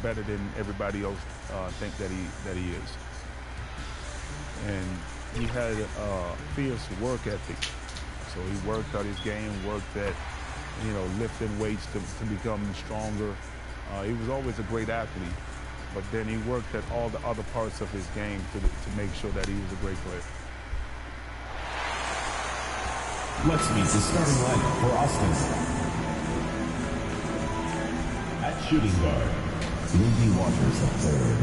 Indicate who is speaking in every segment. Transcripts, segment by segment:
Speaker 1: better than everybody else think that he is. And he had a fierce work ethic. So he worked out his game, worked at, lifting weights to become stronger. He was always a great athlete, but then he worked at all the other parts of his game to make sure that he was a great player.
Speaker 2: Let's meet the starting lineup for Austin. At shooting guard, Lindy Waters III.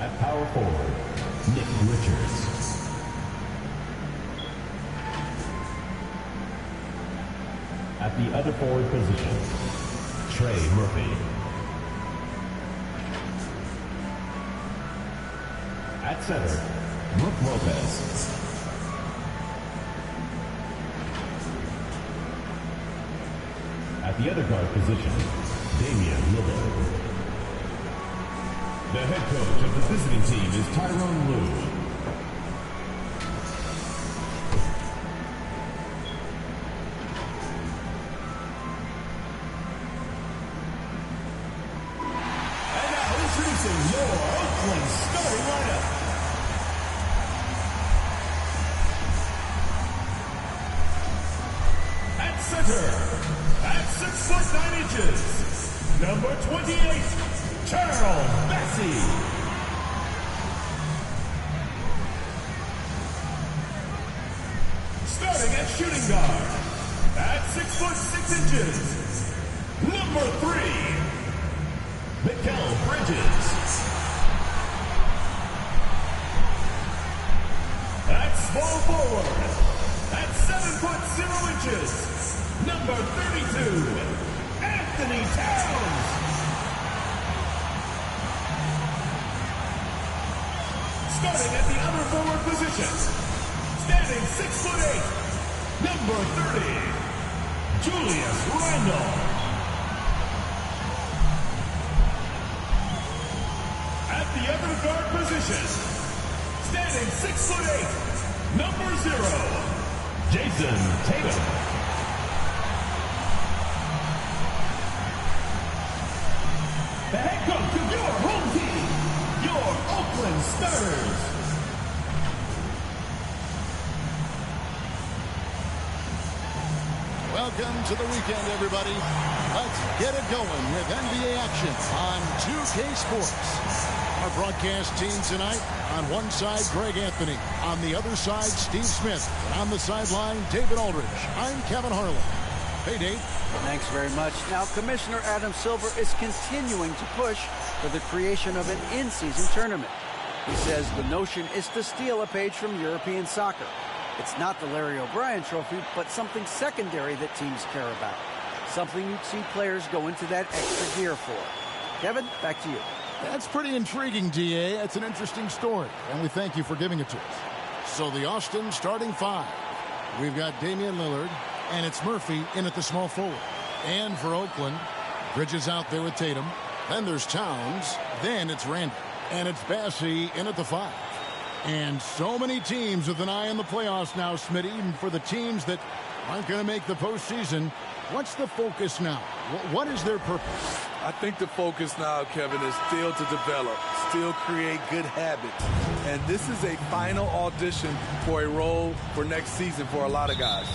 Speaker 2: At power forward, Nick Richards. At the other forward position, Trey Murphy. At center, Brooke Lopez. At the other guard position, Damian Lillard. The head coach of the visiting team is Tyrone Lue. And now introducing your Oakland starting lineup. At center, at 6'9", number 28, Charles Bassey. Starting at shooting guard, at 6'6", number 3, Mikal Bridges. At small forward, at 7'0", number 32, Anthony Towns. Starting at the other forward position, standing 6'8", number 30, Julius Randle. At the other guard position, standing 6'8", number 0, Jason Tatum. The head coach of your home team, your Oakland Starters.
Speaker 3: Welcome to the weekend, everybody. Let's get it going with NBA action on 2K Sports. Our broadcast team tonight, on one side, Greg Anthony. On the other side, Steve Smith. And on the sideline, David Aldridge. I'm Kevin Harlan. Hey, Dave.
Speaker 4: Thanks very much. Now, Commissioner Adam Silver is continuing to push for the creation of an in-season tournament. He says the notion is to steal a page from European soccer. It's not the Larry O'Brien trophy, but something secondary that teams care about. Something you'd see players go into that extra gear for. Kevin, back to you.
Speaker 3: That's pretty intriguing, DA. That's an interesting story, and we thank you for giving it to us. So the Austin starting five. We've got Damian Lillard, and it's Murphy in at the small forward. And for Oakland, Bridges out there with Tatum. Then there's Towns. Then it's Randle. And it's Bassey in at the five. And so many teams with an eye on the playoffs now, Smitty, even for the teams that aren't going to make the postseason. What's the focus now? What is their purpose?
Speaker 5: I think the focus now, Kevin, is still to develop, still create good habits. And this is a final audition for a role for next season for a lot of guys.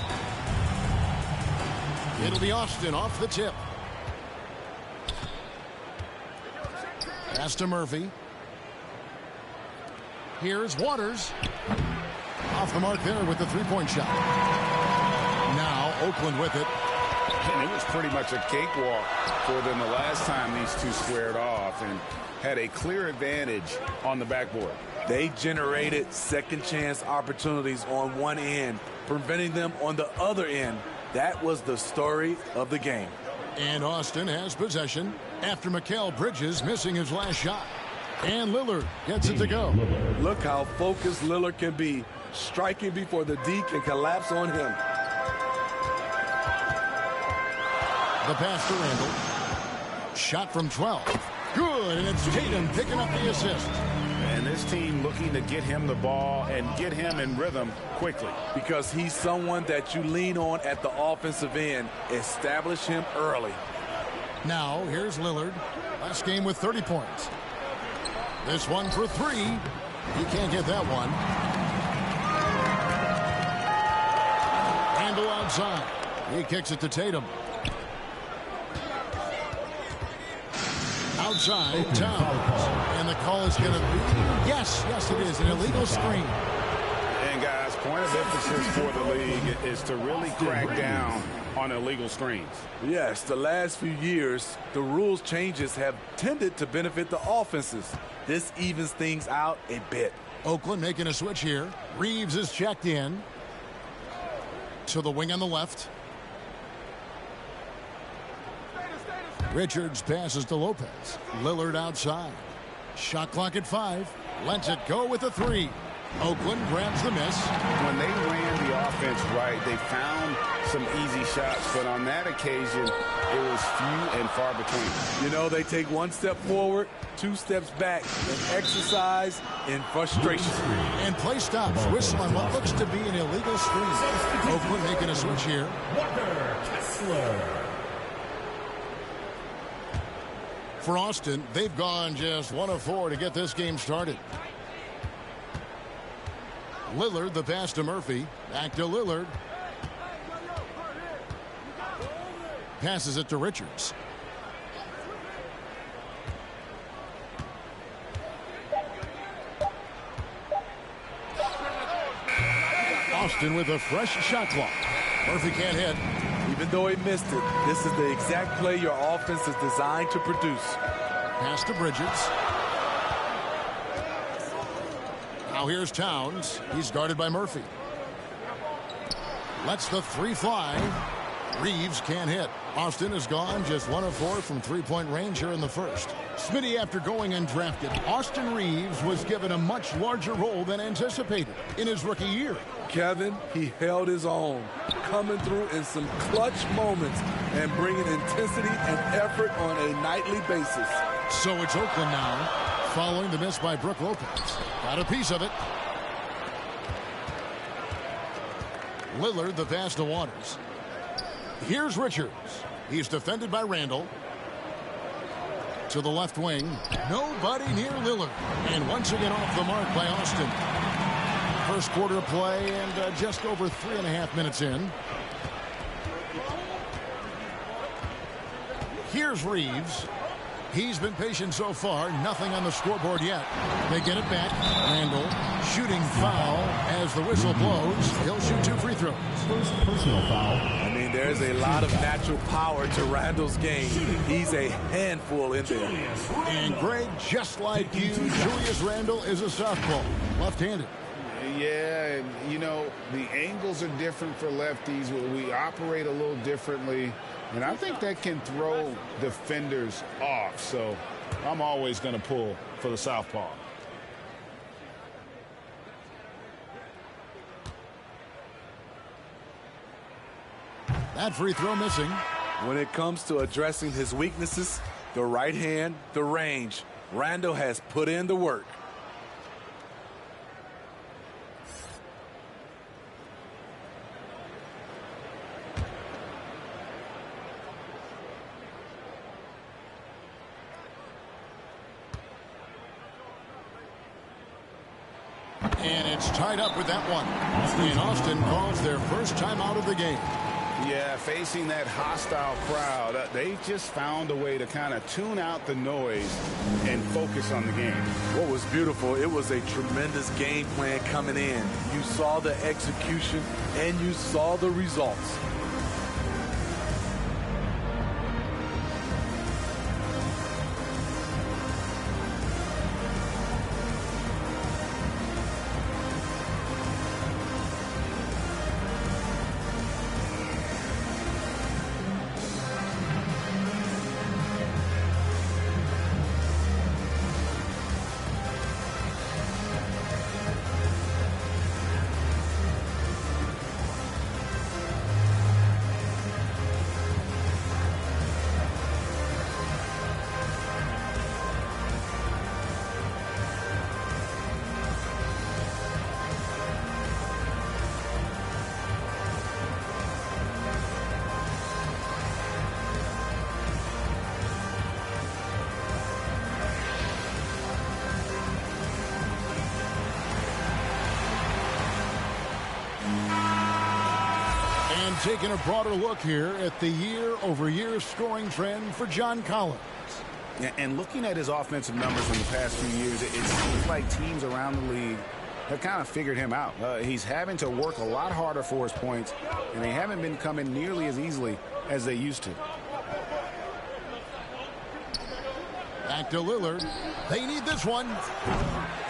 Speaker 3: It'll be Austin off the tip. Pass to Murphy. Here's Waters. Off the mark there with the three-point shot. Now Oakland with it.
Speaker 6: And it was pretty much a cakewalk for them the last time these two squared off and had a clear advantage on the backboard.
Speaker 5: They generated second chance opportunities on one end, preventing them on the other end. That was the story of the game.
Speaker 3: And Austin has possession after Mikal Bridges missing his last shot. And Lillard gets it to go.
Speaker 5: Look how focused Lillard can be, striking before the D can collapse on him.
Speaker 3: The pass to Randle. Shot from 12. Good, and it's Tatum picking up the assist.
Speaker 6: And this his team looking to get him the ball and get him in rhythm quickly.
Speaker 5: Because he's someone that you lean on at the offensive end. Establish him early.
Speaker 3: Now, here's Lillard. Last game with 30 points. This one for three. He can't get that one. Randle outside. He kicks it to Tatum. Outside, Towns. And the call is going to be, yes, it is, an illegal screen.
Speaker 6: And guys, point of emphasis for the league is to really crack down on illegal screens.
Speaker 5: Yes, the last few years, the rules changes have tended to benefit the offenses. This evens things out a bit.
Speaker 3: Oakland making a switch here. Reeves is checked in. To the wing on the left. Richards passes to Lopez. Lillard outside. Shot clock at 5. Lets it go with a 3. Oakland grabs the miss.
Speaker 6: When they ran the offense right, they found some easy shots, but on that occasion, it was few and far between.
Speaker 5: You know, they take one step forward, 2 steps back, and exercise in frustration.
Speaker 3: And play stops. Whistle on what looks to be an illegal screen. Oakland making a switch here.
Speaker 2: Walker Kessler.
Speaker 3: For Austin, they've gone just 1 of 4 to get this game started. Lillard, the pass to Murphy. Back to Lillard. Passes it to Richards. Austin with a fresh shot clock. Murphy can't hit.
Speaker 5: Even though he missed it, this is the exact play your offense is designed to produce.
Speaker 3: Pass to Bridges. Now here's Towns. He's guarded by Murphy. Lets the 3 fly. Reeves can't hit. Austin has gone just 1 of 4 from three-point range here in the first. Smitty, after going undrafted, Austin Reeves was given a much larger role than anticipated in his rookie year.
Speaker 5: Kevin, he held his own, coming through in some clutch moments and bringing intensity and effort on a nightly basis.
Speaker 3: So it's Oakland now, following the miss by Brook Lopez. Got a piece of it. Lillard, the pass to Waters. Here's Richards. He's defended by Randle. To the left wing. Nobody near Lillard. And once again off the mark by Austin. First quarter of play and just over 3.5 minutes in. Here's Reeves. He's been patient so far. Nothing on the scoreboard yet. They get it back. Randle shooting foul as the whistle blows. He'll shoot 2 free throws.
Speaker 2: First personal foul.
Speaker 5: I mean, there's a lot of natural power to Randle's game. He's a handful in there.
Speaker 3: And Greg, just like you, Julius Randle is a southpaw, left-handed.
Speaker 6: Yeah, you know, the angles are different for lefties. We operate a little differently, and I think that can throw defenders off. So I'm always going to pull for the southpaw.
Speaker 3: That free throw missing.
Speaker 5: When it comes to addressing his weaknesses, the right hand, the range, Randle has put in the work.
Speaker 3: And it's tied up with that one. And Austin calls their first time out of the game.
Speaker 6: Yeah, facing that hostile crowd, they just found a way to kind of tune out the noise and focus on the game.
Speaker 5: What was beautiful, it was a tremendous game plan coming in. You saw the execution and you saw the results.
Speaker 3: taking a broader look here at the year-over-year scoring trend for John Collins.
Speaker 6: And looking at his offensive numbers in the past few years, it seems like teams around the league have kind of figured him out. He's having to work a lot harder for his points, and they haven't been coming nearly as easily as they used to.
Speaker 3: Back to Lillard. They need this one.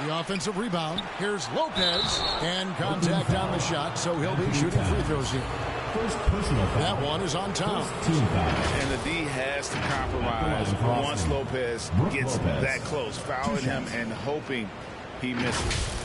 Speaker 3: The offensive rebound. Here's Lopez. And contact on the shot, so he'll be shooting free throws here.
Speaker 2: First personal foul.
Speaker 3: That one is on Towns.
Speaker 2: Team foul.
Speaker 6: And the D has to compromise once Lopez gets that close, fouling him and hoping he misses.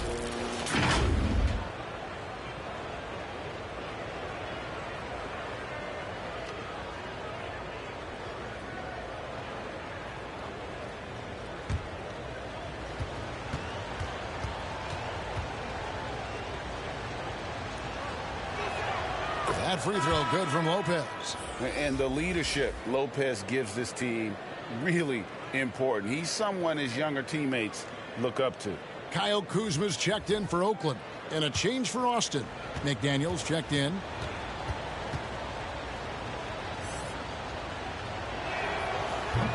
Speaker 3: That free throw good from Lopez.
Speaker 6: And the leadership Lopez gives this team really important. He's someone his younger teammates look up to.
Speaker 3: Kyle Kuzma's checked in for Oakland. And a change for Austin. McDaniels checked in.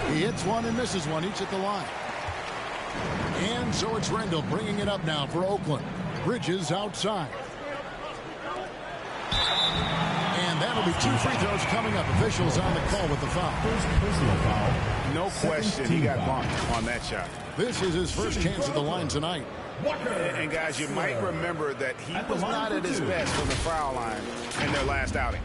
Speaker 3: He hits one and misses one, each at the line. And so it's Rendell bringing it up now for Oakland. Bridges outside. And that'll be 2 free throws coming up. Officials on the call with the foul.
Speaker 2: First personal foul.
Speaker 6: No question he got bumped on that shot.
Speaker 3: This is his first chance at the line tonight.
Speaker 6: And guys, you might remember that he was not at his best from the foul line in their last outing.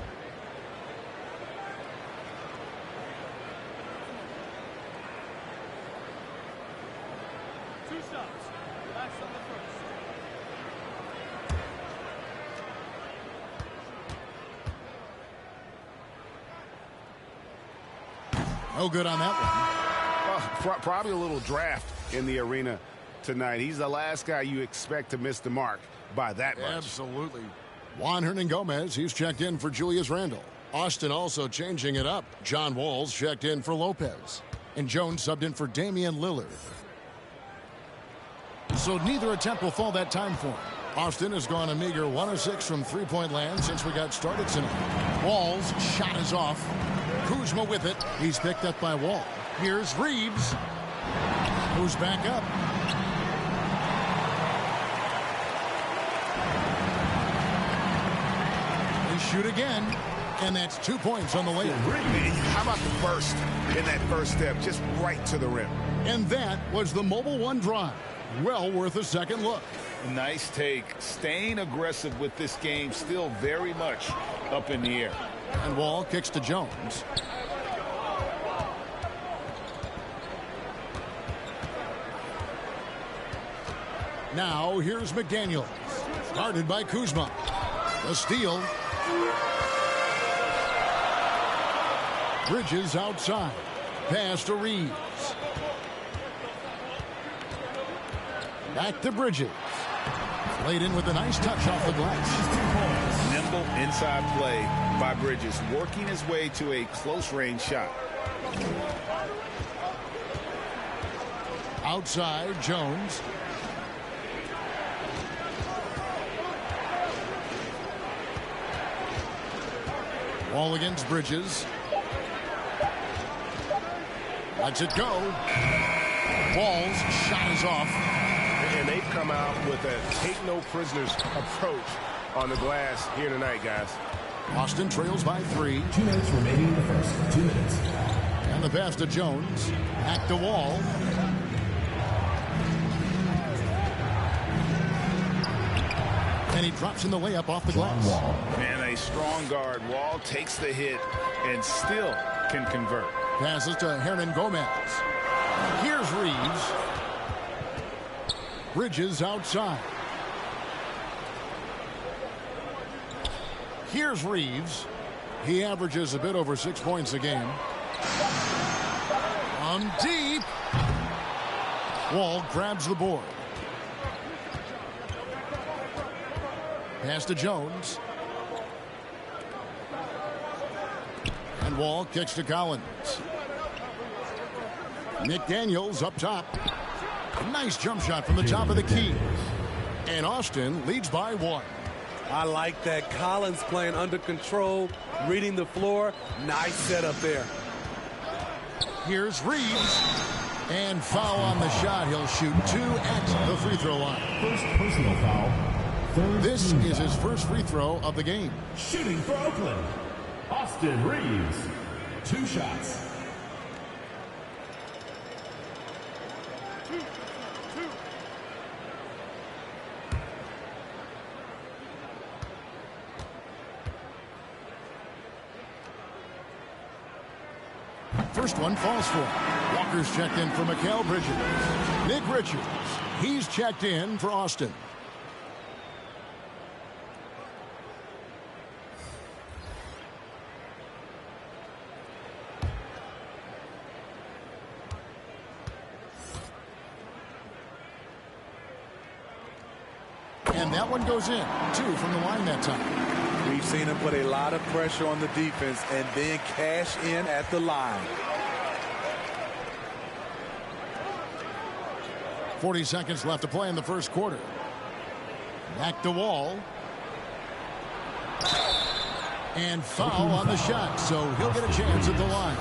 Speaker 3: No good on that one.
Speaker 6: Probably a little draft in the arena tonight. He's the last guy you expect to miss the mark by that much.
Speaker 3: Absolutely. Juan Hernangomez, he's checked in for Julius Randle. Austin also changing it up. John Wall's checked in for Lopez. And Jones subbed in for Damian Lillard. So neither attempt will fall that time for him. Austin has gone a meager 1 of 6 from three-point land since we got started tonight. Wall's shot is off. Kuzma with it. He's picked up by Wall. Here's Reeves. Who's back up. They shoot again. And that's 2 points on the layup.
Speaker 6: How about the burst in that first step, just right to the rim?
Speaker 3: And that was the Mobile One drive. Well worth a second look.
Speaker 6: Nice take. Staying aggressive with this game, still very much up in the air.
Speaker 3: And Wall kicks to Jones. Now here's McDaniels. Guarded by Kuzma. A steal. Bridges outside. Pass to Reeves. Back to Bridges. Laid in with a nice touch off the glass.
Speaker 6: Nimble inside play by Bridges, working his way to a close-range shot.
Speaker 3: Outside, Jones. Wall against Bridges. Lets it go. Wall's shot is off.
Speaker 7: And they've come out with a take-no-prisoners approach on the glass here tonight, guys.
Speaker 3: Austin trails by 3.
Speaker 2: 2 minutes remaining in the first. 2 minutes.
Speaker 3: And the pass to Jones. Back to Wall. And he drops in the layup off the glass.
Speaker 2: Wall.
Speaker 6: And a strong guard. Wall takes the hit and still can convert.
Speaker 3: Passes to Hernangomez. Here's Reeves. Bridges outside. Here's Reeves. He averages a bit over 6 points a game. On deep. Wall grabs the board. Pass to Jones. And Wall kicks to Collins. McDaniels up top. Nice jump shot from the top of the key. And Austin leads by 1.
Speaker 5: I like that. Collins playing under control, reading the floor. Nice setup there.
Speaker 3: Here's Reeves. And foul on the shot. He'll shoot 2 at the free throw line.
Speaker 2: First personal foul.
Speaker 3: This is his first free throw of the game.
Speaker 2: Shooting for Oakland, Austin Reeves. 2 shots.
Speaker 3: First one falls for him. Walker's checked in for Mikal Bridges. Nick Richards, he's checked in for Austin. And that one goes in. 2 from the line that time.
Speaker 5: We've seen him put a lot of pressure on the defense and then cash in at the line.
Speaker 3: 40 seconds left to play in the first quarter. Back to Wall. And foul on the shot, so he'll get a chance at the line.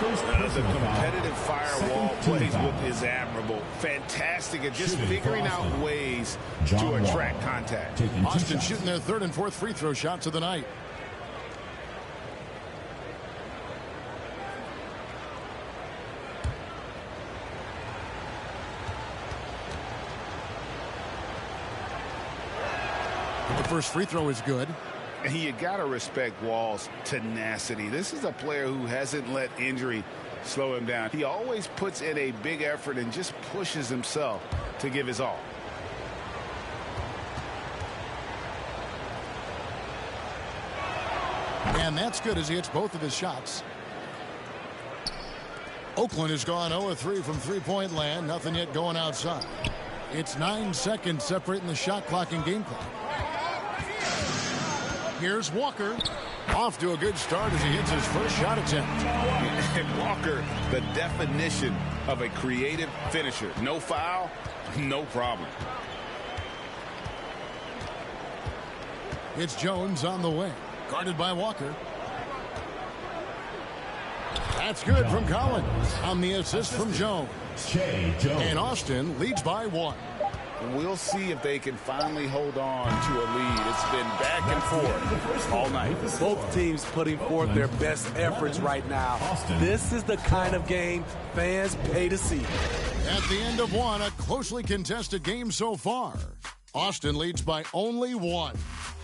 Speaker 6: The competitive firewall plays with is admirable. Fantastic at just figuring out ways to attract contact.
Speaker 3: Austin shooting their 3rd and 4th free throw shots of the night. The first free throw is good.
Speaker 6: And you got to respect Wall's tenacity. This is a player who hasn't let injury slow him down. He always puts in a big effort and just pushes himself to give his all.
Speaker 3: And that's good as he hits both of his shots. Oakland has gone 0-3 from three-point land. Nothing yet going outside. It's 9 seconds separating the shot clock and game clock. Here's Walker. Off to a good start as he hits his first shot attempt.
Speaker 6: And Walker, the definition of a creative finisher. No foul, no problem.
Speaker 3: It's Jones on the wing. Guarded by Walker. That's good from Collins on the assist from Jones. And Austin leads by 1.
Speaker 6: We'll see if they can finally hold on to a lead. It's been back and forth all night.
Speaker 5: Both teams putting forth their best efforts right now. This is the kind of game fans pay to see.
Speaker 3: At the end of 1, a closely contested game so far. Austin leads by only 1.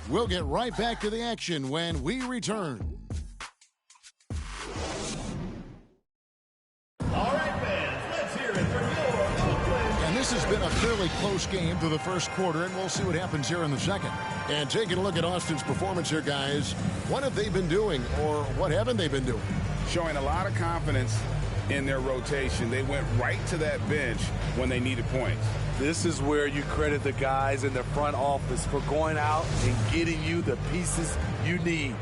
Speaker 3: We'll get right back to the action when we return.
Speaker 2: All right, fans, let's hear it for your Oakland.
Speaker 3: And this has been a fairly close game through the first quarter, and we'll see what happens here in the second. And taking a look at Austin's performance here, guys, what have they been doing, or what haven't they been doing?
Speaker 6: Showing a lot of confidence in their rotation. They went right to that bench when they needed points.
Speaker 5: This is where you credit the guys in the front office for going out and getting you the pieces you need.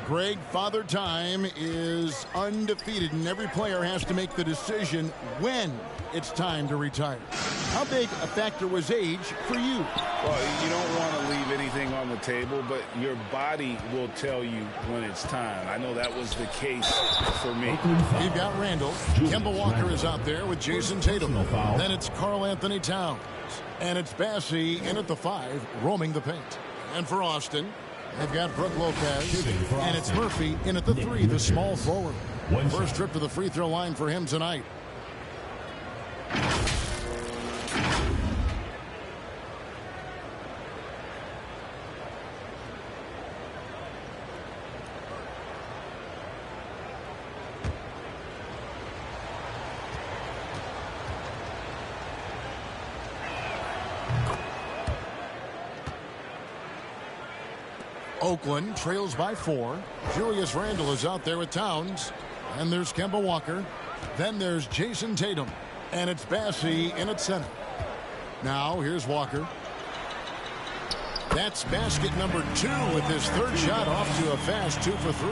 Speaker 3: Greg, Father Time is undefeated, and every player has to make the decision when it's time to retire. How big a factor was age for you?
Speaker 6: Well, you don't want to leave anything on the table, but your body will tell you when it's time. I know that was the case for me.
Speaker 3: You've got Randall. Kemba Walker is out there with Jason Tatum. Then it's Karl Anthony Towns. And it's Bassey in at the 5, roaming the paint. And for Austin, they've got Brook Lopez. And it's Murphy in at the 3, the small forward. First trip to the free throw line for him tonight. Oakland trails by 4. Julius Randle is out there with Towns. And there's Kemba Walker. Then there's Jason Tatum. And it's Bassey in at center. Now here's Walker. That's basket number 2 with his 3rd shot off to a fast 2 for 3.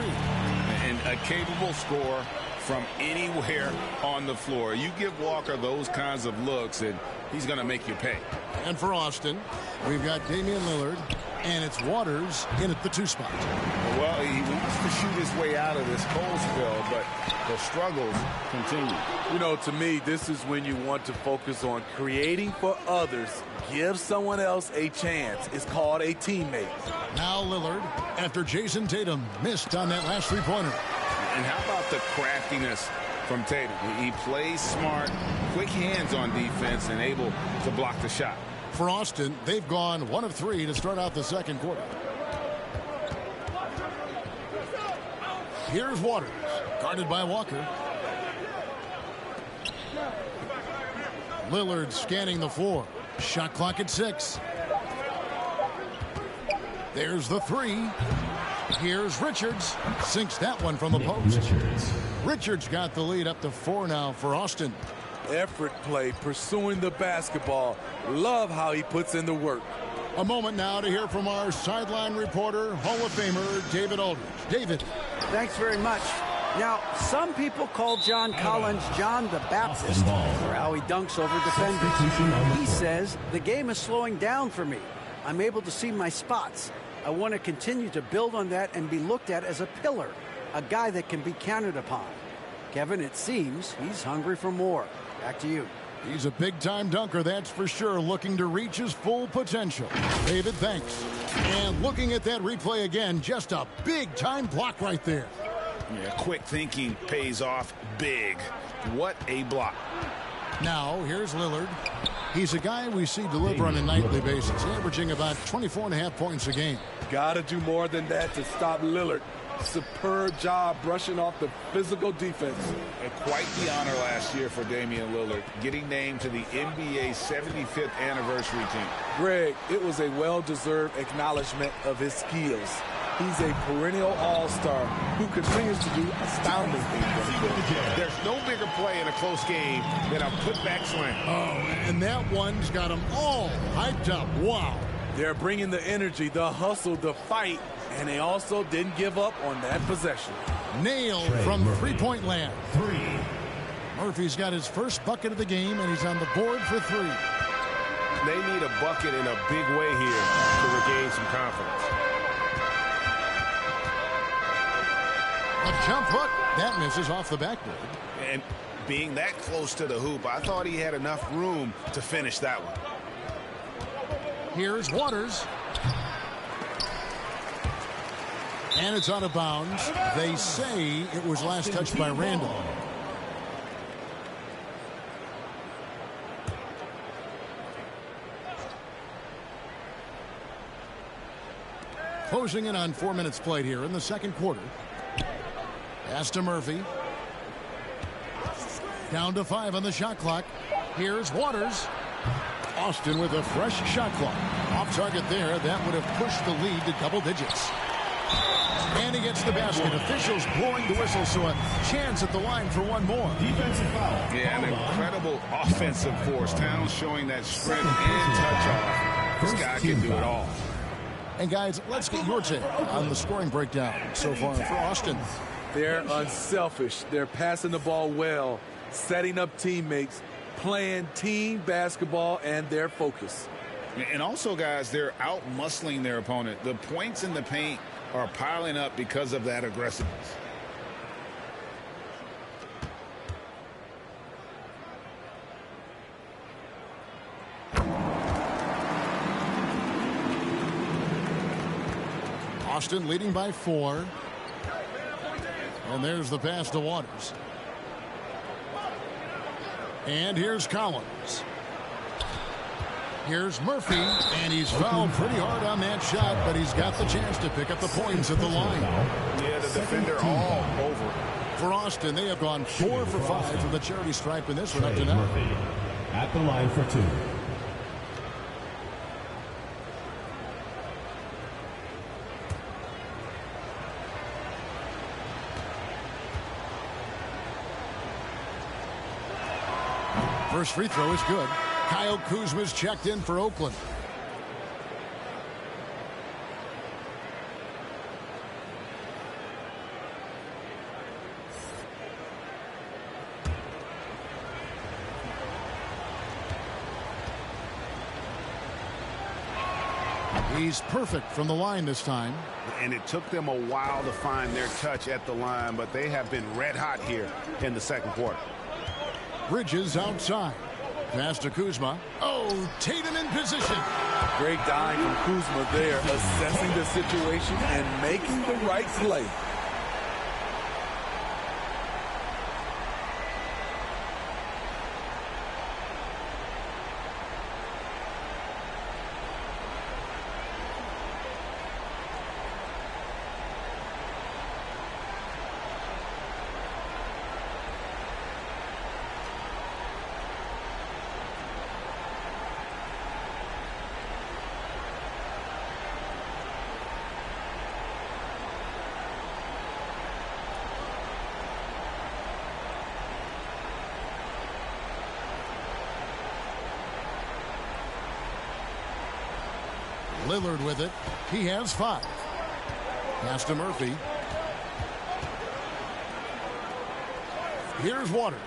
Speaker 6: And a capable scorer, from anywhere on the floor. You give Walker those kinds of looks, and he's going to make you pay.
Speaker 3: And for Austin, we've got Damian Lillard, and it's Waters in at the 2 spot.
Speaker 6: Well, he wants to shoot his way out of this cold spell, but the struggles continue.
Speaker 5: You know, to me, this is when you want to focus on creating for others. Give someone else a chance. It's called a teammate.
Speaker 3: Now Lillard, after Jason Tatum missed on that last three-pointer.
Speaker 6: And how about the craftiness from Tatum? He plays smart, quick hands on defense, and able to block the shot.
Speaker 3: For Austin, they've gone 1 of 3 to start out the second quarter. Here's Waters, guarded by Walker. Lillard scanning the floor. Shot clock at 6. There's the 3. Here's Richards. Sinks that one from the post. Richards got the lead up to 4 now for Austin.
Speaker 5: Effort play, pursuing the basketball. Love how he puts in the work.
Speaker 3: A moment now to hear from our sideline reporter, Hall of Famer David Aldridge. David.
Speaker 4: Thanks very much. Now, some people call John Collins John the Baptist for how he dunks over defenders. He says, the game is slowing down for me. I'm able to see my spots. I want to continue to build on that and be looked at as a pillar, a guy that can be counted upon. Kevin, it seems he's hungry for more. Back to you.
Speaker 3: He's a big-time dunker, that's for sure, looking to reach his full potential. David, thanks. And looking at that replay again, just a big-time block right there.
Speaker 6: Yeah, quick thinking pays off big. What a block.
Speaker 3: Now, here's Lillard. He's a guy we see deliver on a nightly basis, averaging about 24.5 points a game.
Speaker 5: Gotta do more than that to stop Lillard. Superb job brushing off the physical defense.
Speaker 6: And quite the honor last year for Damian Lillard, getting named to the NBA 75th anniversary team.
Speaker 5: Greg, it was a well-deserved acknowledgement of his skills. He's a perennial all-star who continues to do astounding things.
Speaker 6: There's no bigger play in a close game than a putback slam.
Speaker 3: Oh, and that one's got them all hyped up. Wow.
Speaker 5: They're bringing the energy, the hustle, the fight, and they also didn't give up on that possession.
Speaker 3: Nailed from three-point land. Murphy's got his first bucket of the game, and he's on the board for 3.
Speaker 7: They need a bucket in a big way here to regain some confidence.
Speaker 3: A jump hook. That misses off the backboard.
Speaker 6: And being that close to the hoop, I thought he had enough room to finish that one.
Speaker 3: Here's Waters. And it's out of bounds. They say it was last touched by Randall. Closing in on 4 minutes played here in the second quarter. Pass to Murphy. Down to 5 on the shot clock. Here's Waters. Austin with a fresh shot clock. Off target there. That would have pushed the lead to double digits. And he gets the basket. Officials blowing the whistle, so a chance at the line for one more.
Speaker 7: Defensive foul.
Speaker 6: Yeah, an incredible offensive force. Towns showing that sprint and touch-off. This guy can do it all.
Speaker 3: And guys, let's get your take on the scoring breakdown so far for Austin.
Speaker 5: They're unselfish. They're passing the ball well, setting up teammates, playing team basketball, and their focus.
Speaker 6: And also, guys, they're out-muscling their opponent. The points in the paint are piling up because of that aggressiveness.
Speaker 3: Austin leading by 4. And there's the pass to Waters. And here's Collins. Here's Murphy, and he's fouled pretty hard on that shot, but he's got the chance to pick up the points at the line.
Speaker 6: Yeah, the defender all over it.
Speaker 3: For Austin, they have gone 4 for 5 from the charity stripe in this one up to now.
Speaker 2: Murphy at the line for 2.
Speaker 3: First free throw is good. Kyle Kuzma's checked in for Oakland. He's perfect from the line this time.
Speaker 6: And it took them a while to find their touch at the line, but they have been red hot here in the second quarter.
Speaker 3: Bridges outside. Pass to Kuzma. Oh, Tatum in position.
Speaker 5: Great dime from Kuzma there, assessing the situation and making the right play.
Speaker 3: Lillard with it. He has 5. Pass to Murphy. Here's Waters.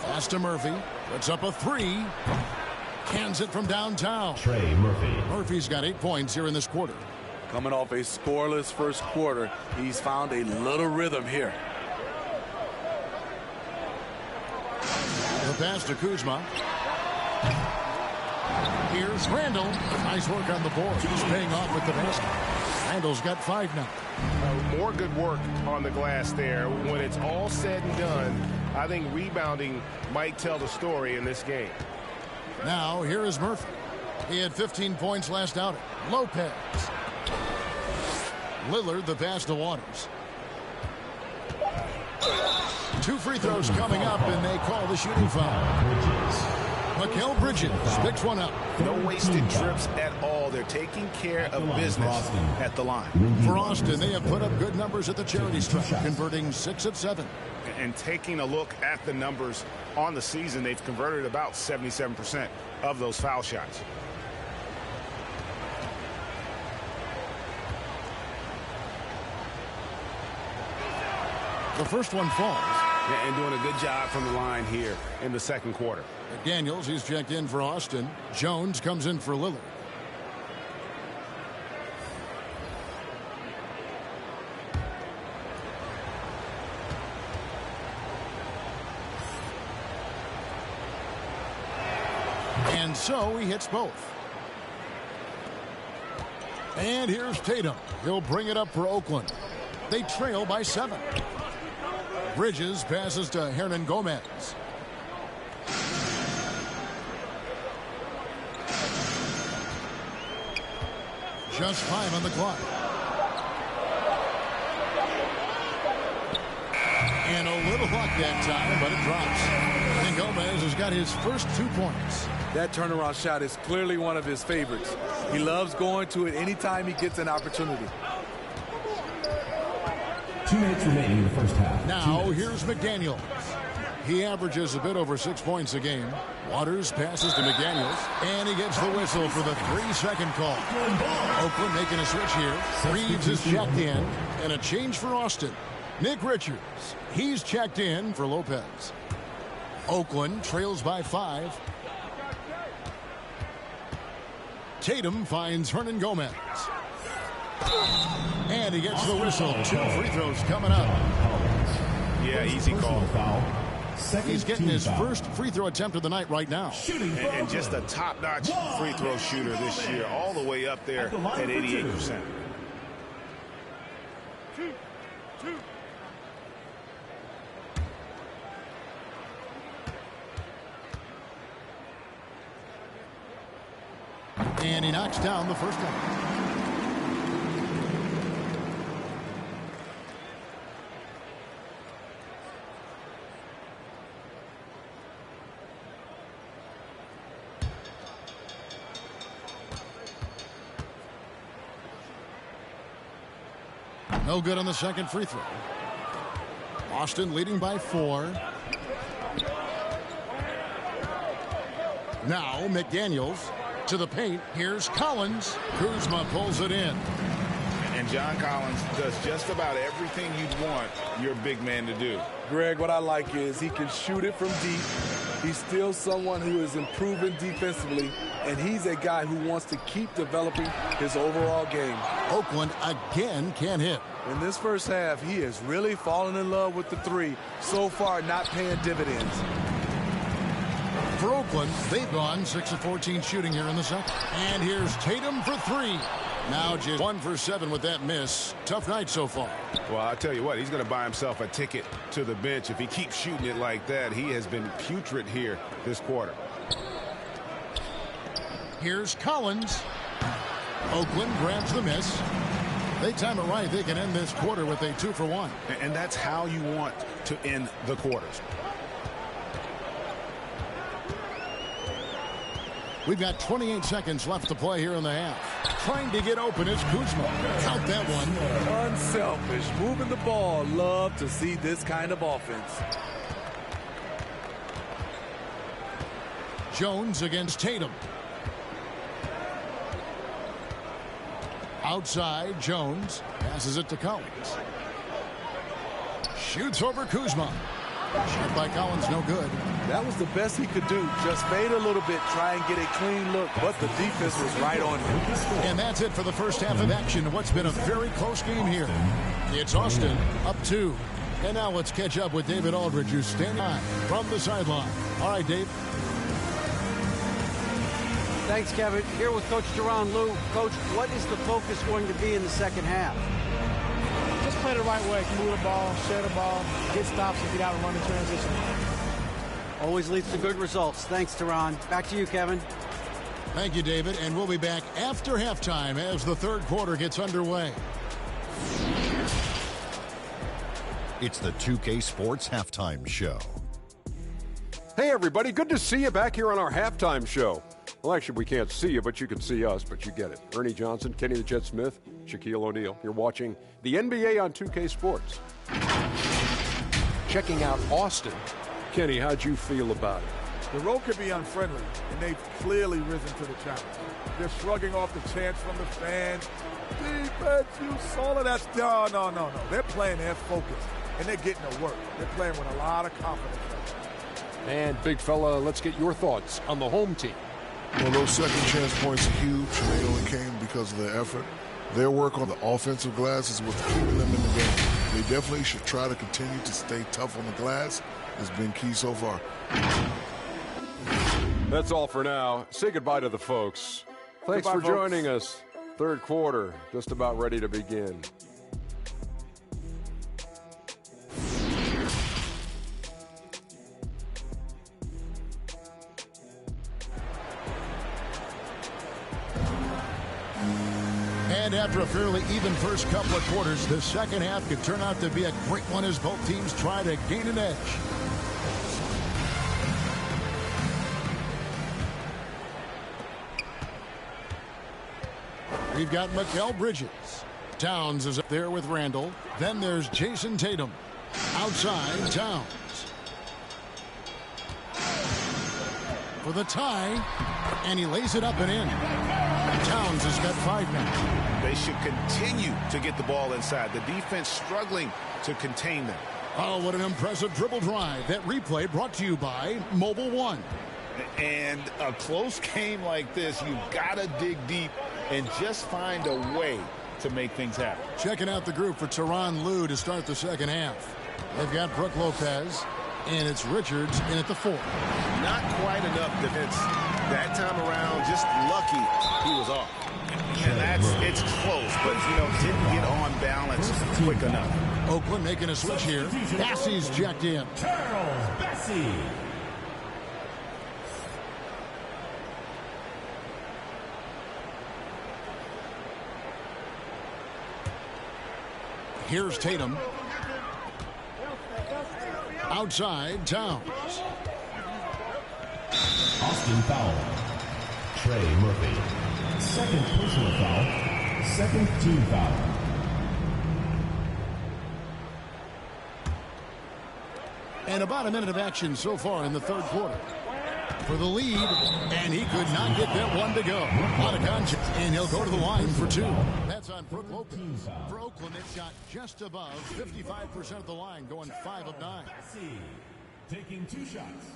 Speaker 3: Pass to Murphy. Puts up a 3. Cans it from downtown.
Speaker 2: Trey Murphy.
Speaker 3: Murphy's got 8 points here in this quarter.
Speaker 5: Coming off a scoreless first quarter, he's found a little rhythm here.
Speaker 3: The pass to Kuzma. Here's Randall. Nice work on the board. He's paying off with the basket. Randall's got 5 now.
Speaker 7: More good work on the glass there. When it's all said and done, I think rebounding might tell the story in this game.
Speaker 3: Now, here is Murphy. He had 15 points last outing. Lopez. Lillard, the pass to Waters. 2 free throws coming up, and they call the shooting foul. Mikal Bridges picks one up.
Speaker 6: No wasted trips at all. They're taking care of business at the line.
Speaker 3: For Austin, they have put up good numbers at the charity stripe, converting 6 of 7.
Speaker 6: And taking a look at the numbers on the season, they've converted about 77% of those foul shots.
Speaker 3: The first one falls.
Speaker 6: And doing a good job from the line here in the second quarter.
Speaker 3: Daniels, he's checked in for Austin. Jones comes in for Lillard. And so he hits both. And here's Tatum. He'll bring it up for Oakland. They trail by 7. Bridges passes to Hernan Gomez. Just 5 on the clock. And a little luck that time, but it drops. And Gomez has got his first 2 points.
Speaker 5: That turnaround shot is clearly one of his favorites. He loves going to it anytime he gets an opportunity.
Speaker 2: 2 minutes remaining in the first half.
Speaker 3: Now here's McDaniels. He averages a bit over 6 points a game. Waters passes to McDaniels, and he gets the whistle for the 3-second call. Oakland making a switch here. Reeves is checked in, and a change for Austin. Nick Richards, he's checked in for Lopez. Oakland trails by 5. Tatum finds Hernan Gomez. And he gets the whistle. 2 free throws coming up.
Speaker 6: Yeah, easy call.
Speaker 3: He's getting his first free throw attempt of the night right now.
Speaker 6: And just a top-notch free throw shooter this year, all the way up there at 88%.
Speaker 3: And he knocks down the first one. No good on the second free throw. Austin leading by 4. Now McDaniels to the paint. Here's Collins. Kuzma pulls it in.
Speaker 6: And John Collins does just about everything you'd want your big man to do.
Speaker 5: Greg, what I like is he can shoot it from deep. He's still someone who is improving defensively, and he's a guy who wants to keep developing his overall game.
Speaker 3: Oakland again can't hit.
Speaker 5: In this first half, he has really fallen in love with the three. So far, not paying dividends.
Speaker 3: For Oakland, they've gone 6 of 14 shooting here in the second. And here's Tatum for three. Now just 1 for 7 with that miss. Tough night so far.
Speaker 7: Well, I'll tell you what, he's going to buy himself a ticket to the bench. If he keeps shooting it like that, he has been putrid here this quarter.
Speaker 3: Here's Collins. Oakland grabs the miss. They time it right. They can end this quarter with a 2 for 1.
Speaker 7: And that's how you want to end the quarters.
Speaker 3: We've got 28 seconds left to play here in the half. Trying to get open is Kuzma. Count that one.
Speaker 5: Unselfish, moving the ball. Love to see this kind of offense.
Speaker 3: Jones against Tatum. Outside, Jones passes it to Collins. Shoots over Kuzma. Shot by Collins, no good.
Speaker 5: That was the best he could do. Just fade a little bit, try and get a clean look, but the defense was right on him.
Speaker 3: And that's it for the first half of action. What's been a very close game here. It's Austin up 2. And now let's catch up with David Aldridge, who's standing by from the sideline. All right, Dave.
Speaker 4: Thanks, Kevin. Here with Coach Tyronn Lue. Coach, what is the focus going to be in the second half?
Speaker 8: Just play the right way. Move the ball, share the ball, get stops, and get out and run the transition.
Speaker 4: Always leads to good results. Thanks, Tyronn. Back to you, Kevin.
Speaker 3: Thank you, David. And we'll be back after halftime as the third quarter gets underway.
Speaker 9: It's the 2K Sports Halftime Show.
Speaker 10: Hey, everybody. Good to see you back here on our halftime show. Well, actually, we can't see you, but you can see us, but you get it. Ernie Johnson, Kenny the Jet Smith, Shaquille O'Neal. You're watching the NBA on 2K Sports. Checking out Austin. Kenny, how'd you feel about it?
Speaker 11: The road could be unfriendly, and they've clearly risen to the challenge. They're shrugging off the chants from the fans. Defense, you saw it. That's no. They're playing their focus, and they're getting to work. They're playing with a lot of confidence.
Speaker 10: And, big fella, let's get your thoughts on the home team.
Speaker 12: Well, those second chance points are huge, and they only came because of their effort. Their work on the offensive glass is what's keeping them in the game. They definitely should try to continue to stay tough on the glass. It's been key so far.
Speaker 10: That's all for now. Say goodbye to the folks. Thanks for joining us. Third quarter, just about ready to begin.
Speaker 3: And after a fairly even first couple of quarters, the second half could turn out to be a great one as both teams try to gain an edge. We've got Mikal Bridges. Towns is up there with Randall. Then there's Jason Tatum. Outside, Towns. For the tie, and he lays it up and in. Towns has got 5 now.
Speaker 7: They should continue to get the ball inside. The defense struggling to contain them.
Speaker 3: Oh, what an impressive dribble drive. That replay brought to you by Mobile One.
Speaker 6: And a close game like this, you've got to dig deep and just find a way to make things happen.
Speaker 3: Checking out the group for Tyronn Lue to start the second half. They've got Brook Lopez, and it's Richards in at the 4.
Speaker 7: Not quite enough defense that time around. Just lucky he was off. And it's close, but, didn't get on balance quick enough.
Speaker 3: Oakland making a switch here. Bassey's checked in.
Speaker 2: Charles Bassey.
Speaker 3: Here's Tatum. Outside, Towns.
Speaker 2: Austin foul. Trey Murphy. Second personal foul. Second team foul.
Speaker 3: And about a minute of action so far in the third quarter. For the lead, and he could not get that one to go. Out of contact, and he'll go to the line for 2. That's on Brook Lopez. For Oakland, it shot just above 55% of the line, going 5 of 9.
Speaker 2: Taking 2 shots.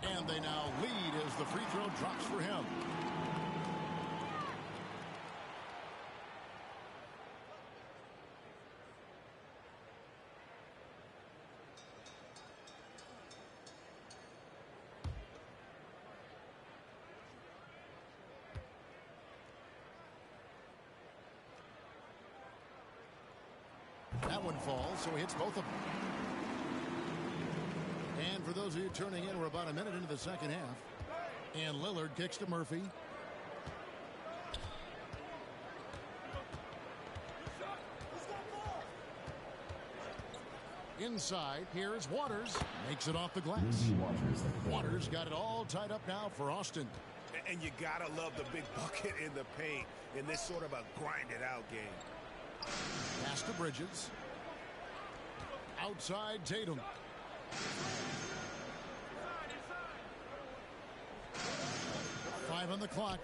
Speaker 3: And they now lead as the free throw drops for him. That one falls, so he hits both of them. And for those of you turning in, we're about a minute into the second half. And Lillard kicks to Murphy. Inside, here's Waters. Makes it off the glass. Waters got it all tied up now for Austin.
Speaker 7: And you gotta love the big bucket in the paint in this sort of a grinded-out game.
Speaker 3: Pass to Bridges. Outside Tatum. 5 on the clock.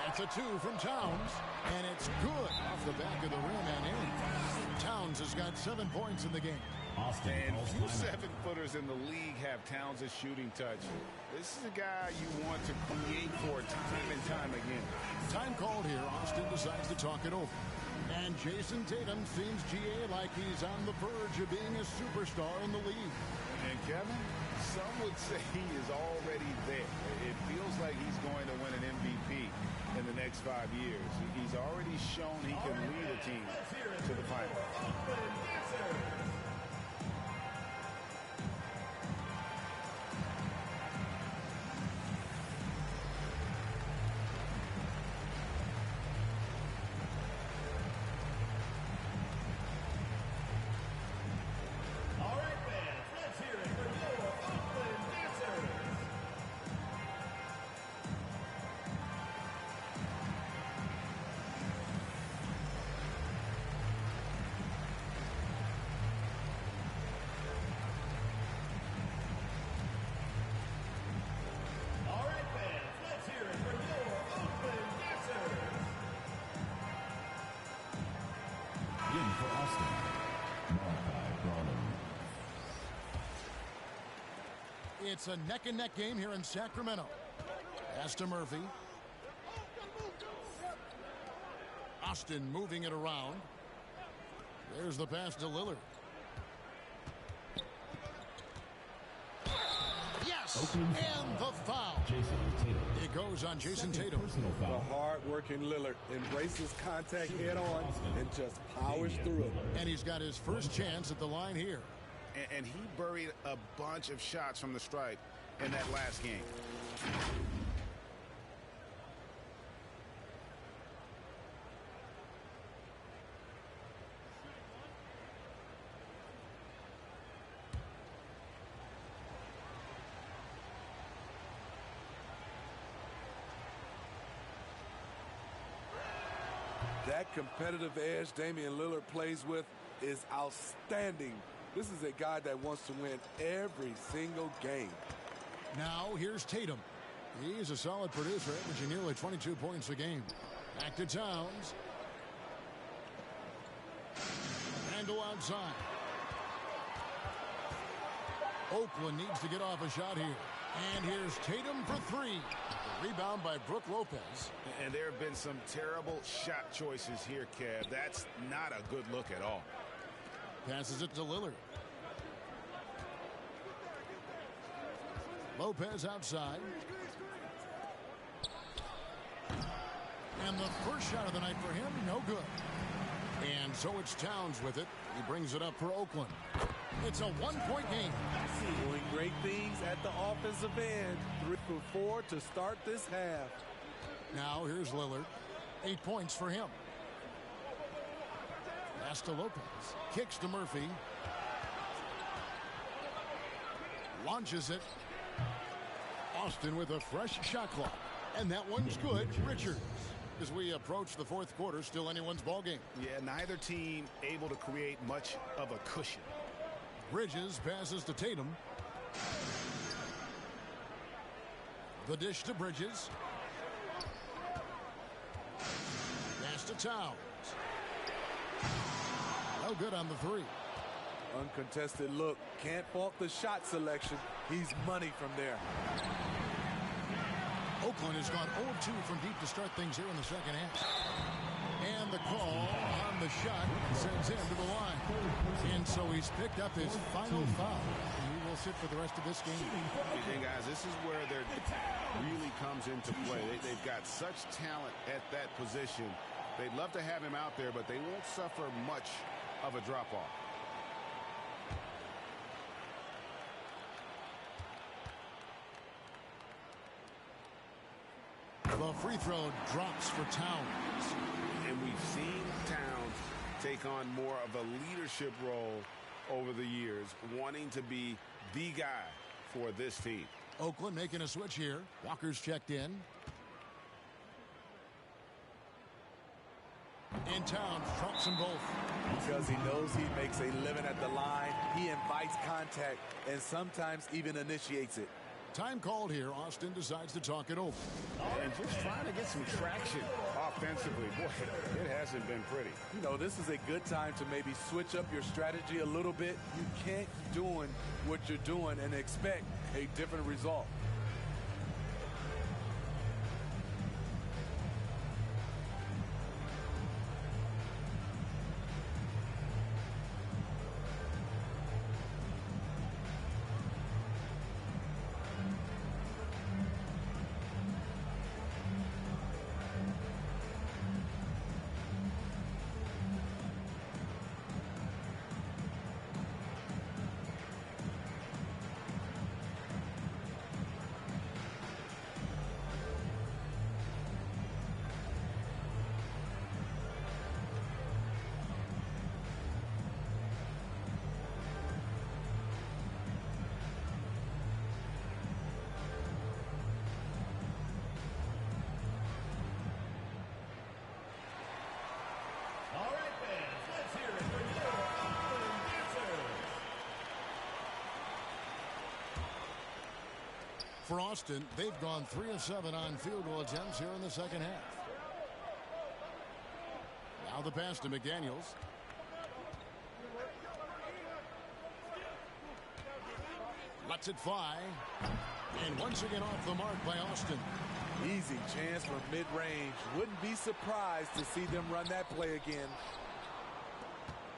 Speaker 3: That's a 2 from Towns. And it's good off the back of the rim and in. Towns has got 7 points in the game.
Speaker 6: And few 7-footers in the league have Towns' shooting touch. This is a guy you want to create for time and time again.
Speaker 3: Time called here. Austin decides to talk it over. And Jason Tatum seems, GA, like he's on the verge of being a superstar in the league.
Speaker 6: And Kevin, some would say he is already there. It feels like he's going to win an MVP in the next 5 years. He's already shown he can lead a team to the finals.
Speaker 3: It's a neck-and-neck game here in Sacramento. Pass to Murphy. Austin moving it around. There's the pass to Lillard. Yes! And the foul. It goes on Jason Tatum.
Speaker 5: The hard-working Lillard embraces contact head-on and just powers through it.
Speaker 3: And he's got his first chance at the line here.
Speaker 6: And he buried a bunch of shots from the stripe in that last game.
Speaker 5: That competitive edge Damian Lillard plays with is outstanding. This is a guy that wants to win every single game.
Speaker 3: Now here's Tatum. He's a solid producer, averaging nearly 22 points a game. Back to Towns. Randle outside. Oakland needs to get off a shot here. And here's Tatum for 3. The rebound by Brook Lopez.
Speaker 6: And there have been some terrible shot choices here, Kev. That's not a good look at all.
Speaker 3: Passes it to Lillard. Lopez outside. And the first shot of the night for him, no good. And so it's Towns with it. He brings it up for Oakland. It's a one-point game.
Speaker 5: Doing great things at the offensive end. 3 for 4 to start this half.
Speaker 3: Now here's Lillard. 8 points for him. Pass to Lopez. Kicks to Murphy. Launches it. Austin with a fresh shot clock. And that one's good. Richards. As we approach the fourth quarter, still anyone's ball game.
Speaker 7: Yeah, neither team able to create much of a cushion.
Speaker 3: Bridges passes to Tatum. The dish to Bridges. Pass to Towns. No good on the three.
Speaker 5: Uncontested look. Can't fault the shot selection. He's money from there.
Speaker 3: Oakland has gone 0-2 from deep to start things here in the second half. And the call on the shot sends him to the line. And so he's picked up his final foul. And he will sit for the rest of this game.
Speaker 7: And guys, this is where there really comes into play. They've got such talent at that position. They'd love to have him out there, but they won't suffer much of a drop-off.
Speaker 3: The free throw drops for Towns.
Speaker 7: And we've seen Towns take on more of a leadership role over the years, wanting to be the guy for this team.
Speaker 3: Oakland making a switch here. Walker's checked in. And Towns drops them both.
Speaker 5: Because he knows he makes a living at the line, he invites contact and sometimes even initiates it.
Speaker 3: Time called here. Austin decides to talk it over.
Speaker 7: And just trying to get some traction offensively. Boy, it hasn't been pretty.
Speaker 5: You know, this is a good time to maybe switch up your strategy a little bit. You can't keep doing what you're doing and expect a different result.
Speaker 3: For Austin, they've gone 3 of 7 on field goal attempts here in the second half. Now the pass to McDaniels. Lets it fly. And once again off the mark by Austin.
Speaker 5: Easy chance from mid-range. Wouldn't be surprised to see them run that play again.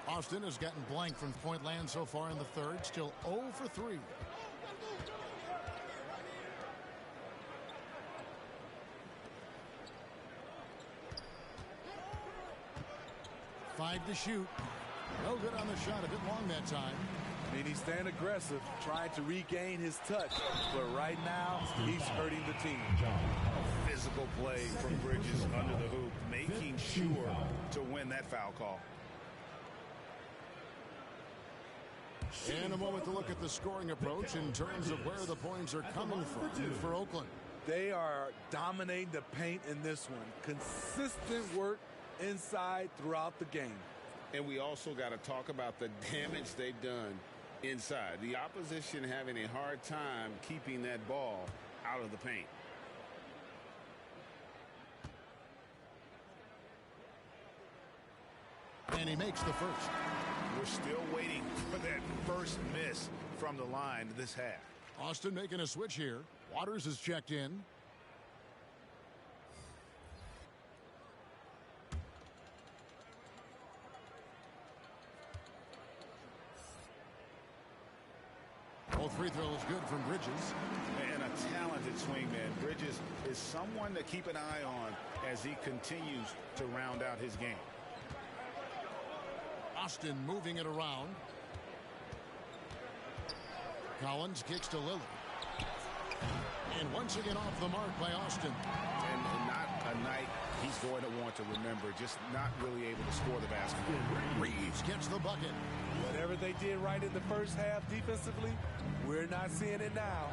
Speaker 3: Austin has gotten blank from point land so far in the third. Still 0 for 3. Five to shoot. No good on the shot. A bit long that time.
Speaker 5: I mean, he's staying aggressive, trying to regain his touch. But right now, he's hurting the team.
Speaker 7: Physical play from Bridges under the hoop, making sure to win that foul call.
Speaker 3: And a moment to look at the scoring approach in terms of where the points are coming from for Oakland.
Speaker 5: They are dominating the paint in this one. Consistent work inside throughout the game.
Speaker 7: And we also got to talk about the damage they've done inside. The opposition having a hard time keeping that ball out of the paint.
Speaker 3: And he makes the first.
Speaker 7: We're still waiting for that first miss from the line this half.
Speaker 3: Austin making a switch here. Waters is checked in. Both free throws good from Bridges.
Speaker 7: And a talented swingman. Bridges is someone to keep an eye on as he continues to round out his game.
Speaker 3: Austin moving it around. Collins kicks to Lillard. And once again off the mark by Austin.
Speaker 7: And not a night he's going to want to remember. Just not really able to score the basket.
Speaker 3: Reeves gets the bucket.
Speaker 5: Whatever they did right in the first half defensively, we're not seeing it now.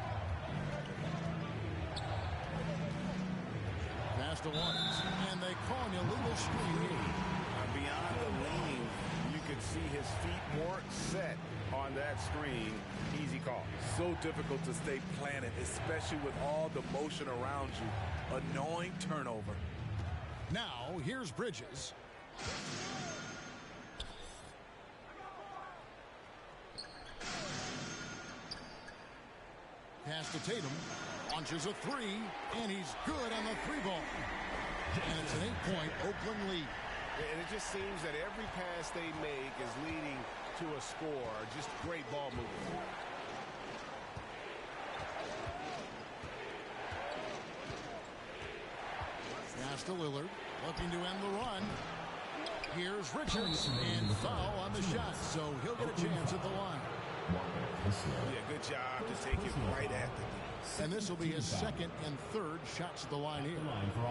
Speaker 3: Pass to Waters. And they call an illegal screen here.
Speaker 7: Beyond the leaning, you could see his feet more set on that screen. Easy call.
Speaker 5: So difficult to stay planted, especially with all the motion around you. Annoying turnover.
Speaker 3: Now, here's Bridges. Pass to Tatum. Launches a three, and he's good on the three ball. And it's an 8-point Oakland lead.
Speaker 7: And it just seems that every pass they make is leading to a score. Just great ball movement.
Speaker 3: Pass to Lillard, looking to end the run. Here's Richards, and foul on the shot, so he'll get a chance at the line.
Speaker 7: Yeah, good job to take it right at the D.
Speaker 3: And this will be his second and third shots at the line here.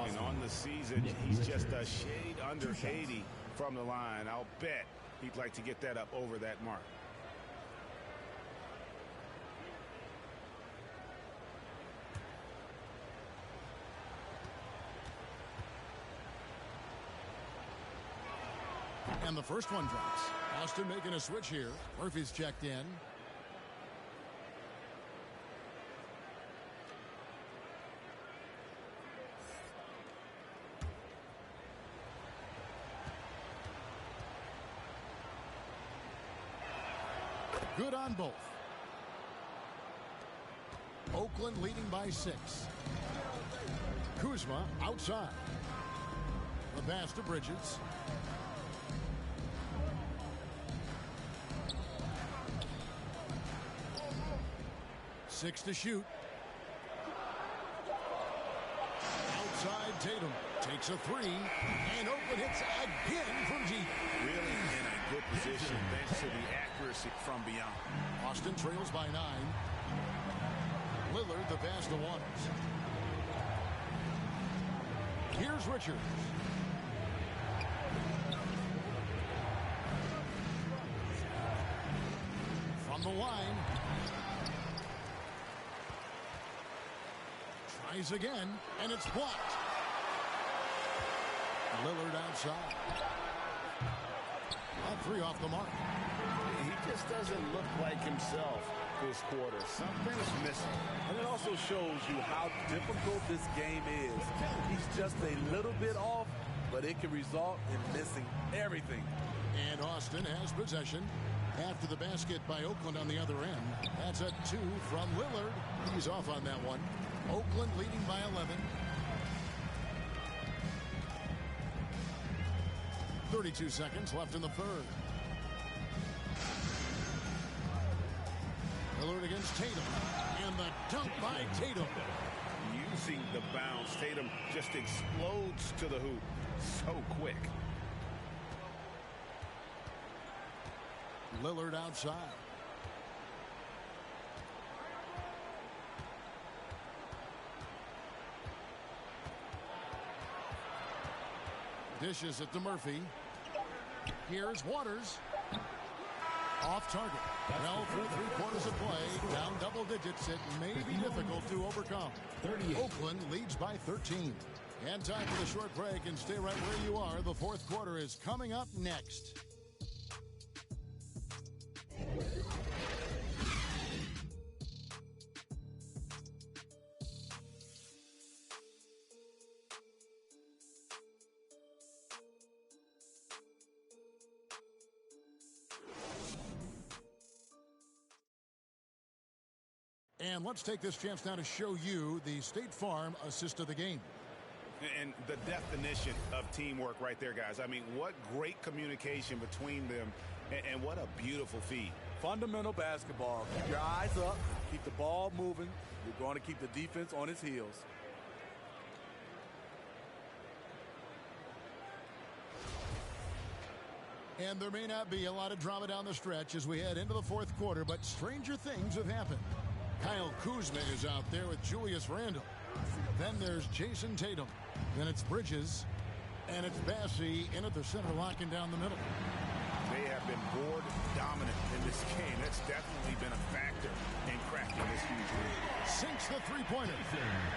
Speaker 7: And on the season, he's just a shade under 80 from the line. I'll bet he'd like to get that up over that mark.
Speaker 3: And the first one drops. Austin making a switch here. Murphy's checked in. Good on both. Oakland leading by 6. Kuzma outside. The pass to Bridges. Six to shoot. Outside Tatum takes a three, and Oakland hits again from deep.
Speaker 7: Really in a good position thanks to the accuracy from beyond.
Speaker 3: Austin trails by 9. Lillard the pass to Waters. Here's Richards. From the line. Tries again, and it's blocked. Lillard outside. All 3 off the mark.
Speaker 7: He just doesn't look like himself this quarter. Something's missing.
Speaker 5: And it also shows you how difficult this game is. He's just a little bit off, but it can result in missing everything.
Speaker 3: And Austin has possession after the basket by Oakland on the other end. That's a 2 from Lillard. He's off on that one. Oakland leading by 11. 32 seconds left in the third. Lillard against Tatum. And the dunk by Tatum.
Speaker 7: Using the bounce, Tatum just explodes to the hoop so quick.
Speaker 3: Lillard outside. Dishes it to Murphy. Here's Waters. Off target. Well, through 3 quarters of play, down double digits, it may be difficult to overcome. Oakland leads by 13. And time for the short break, and stay right where you are. The fourth quarter is coming up next. And let's take this chance now to show you the State Farm assist of the game.
Speaker 7: And the definition of teamwork right there, guys. I mean, what great communication between them, and what a beautiful feed.
Speaker 5: Fundamental basketball. Keep your eyes up. Keep the ball moving. You're going to keep the defense on its heels.
Speaker 3: And there may not be a lot of drama down the stretch as we head into the fourth quarter, but stranger things have happened. Kyle Kuzma is out there with Julius Randle. Then there's Jason Tatum. Then it's Bridges. And it's Bassey in at the center, locking down the middle.
Speaker 7: They have been board dominant in this game. That's definitely been a factor in cracking this huge lead.
Speaker 3: Sinks the three-pointer.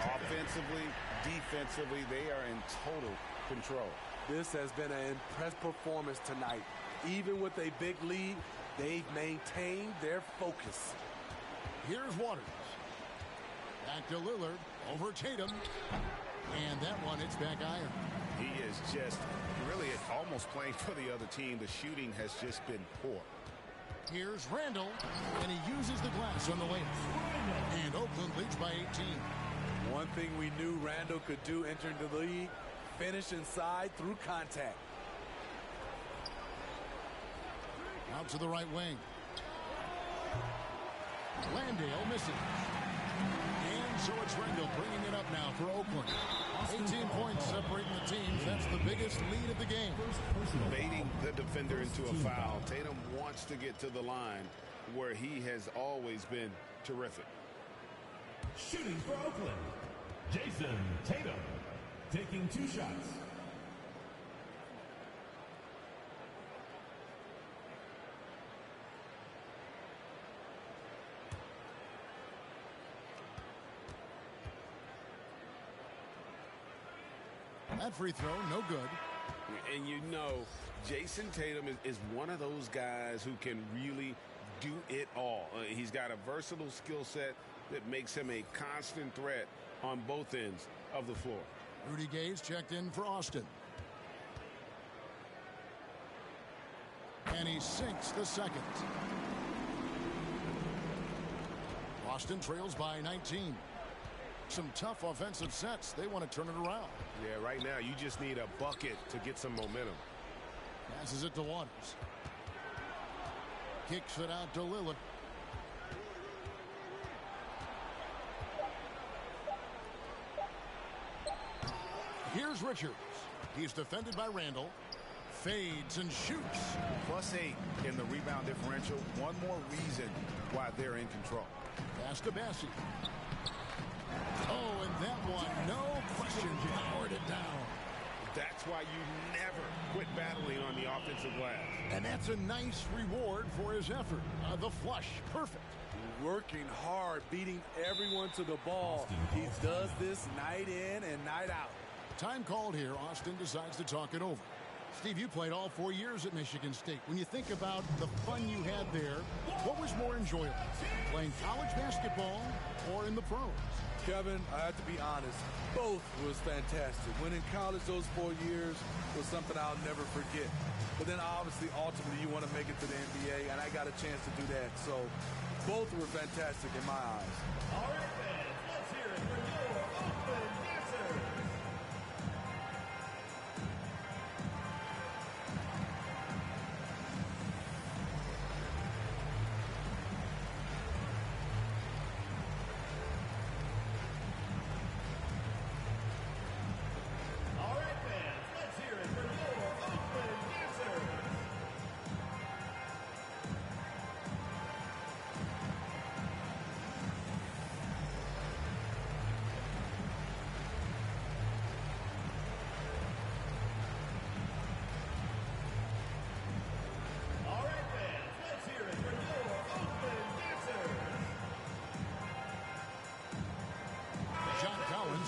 Speaker 7: Offense
Speaker 6: offensively, defensively, they are in total control.
Speaker 5: This has been an impressive performance tonight. Even with a big lead, they've maintained their focus.
Speaker 3: Here's Waters. Back to Lillard. Over Tatum. And that one, it's back iron.
Speaker 7: He is just really almost playing for the other team. The shooting has just been poor.
Speaker 3: Here's Randall, and he uses the glass on the layup. And Oakland leads by 18.
Speaker 5: One thing we knew Randall could do entering the league, finish inside through contact.
Speaker 3: Out to the right wing. Landale misses. And so it's Randall bringing it up now for Oakland. 18 points separating the teams. That's the biggest lead of the game.
Speaker 6: Baiting the defender into a foul. Tatum wants to get to the line where he has always been terrific.
Speaker 2: Shooting for Oakland, Jason Tatum, taking 2 shots.
Speaker 3: That free throw, no good.
Speaker 6: And you know, Jason Tatum is one of those guys who can really do it all. He's got a versatile skill set that makes him a constant threat on both ends of the floor.
Speaker 3: Rudy Gay's checked in for Austin. And he sinks the second. Austin trails by 19. Some tough offensive sets. They want to turn it around.
Speaker 7: Yeah, right now you just need a bucket to get some momentum.
Speaker 3: Passes it to Waters. Kicks it out to Lillard. Here's Richards. He's defended by Randall. Fades and shoots.
Speaker 7: +8 in the rebound differential. One more reason why they're in control.
Speaker 3: Pass to Bassey. Oh, and that one, no question, powered it down.
Speaker 7: That's why you never quit battling on the offensive glass.
Speaker 3: And that's a nice reward for his effort. The flush, perfect.
Speaker 5: Working hard, beating everyone to the ball. He does this night in and night out.
Speaker 3: Time called here. Austin decides to talk it over. Steve, you played all 4 years at Michigan State. When you think about the fun you had there, what was more enjoyable, playing college basketball or in the pros?
Speaker 5: Kevin, I have to be honest, both was fantastic. When in college, those 4 years was something I'll never forget. But then obviously, ultimately, you want to make it to the NBA, and I got a chance to do that. So both were fantastic in my eyes.
Speaker 2: All right, fans, let's hear it for your Oakland dancers.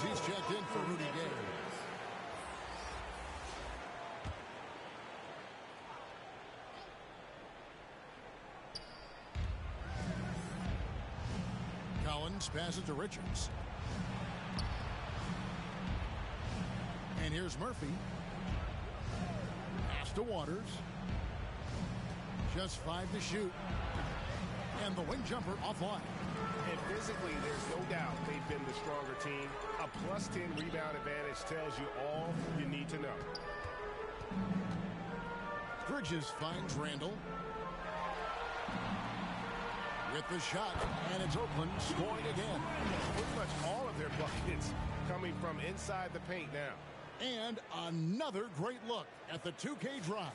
Speaker 3: He's checked in for Rudy Gay. Collins passes to Richards. And here's Murphy. Pass to Waters. Just 5 to shoot. And the wing jumper offline.
Speaker 7: And physically, there's no doubt they've been the stronger team. A +10 rebound advantage tells you all you need to know.
Speaker 3: Bridges finds Randall. With the shot, and it's Oakland scoring again.
Speaker 7: Pretty much all of their buckets coming from inside the paint now.
Speaker 3: And another great look at the 2K drive.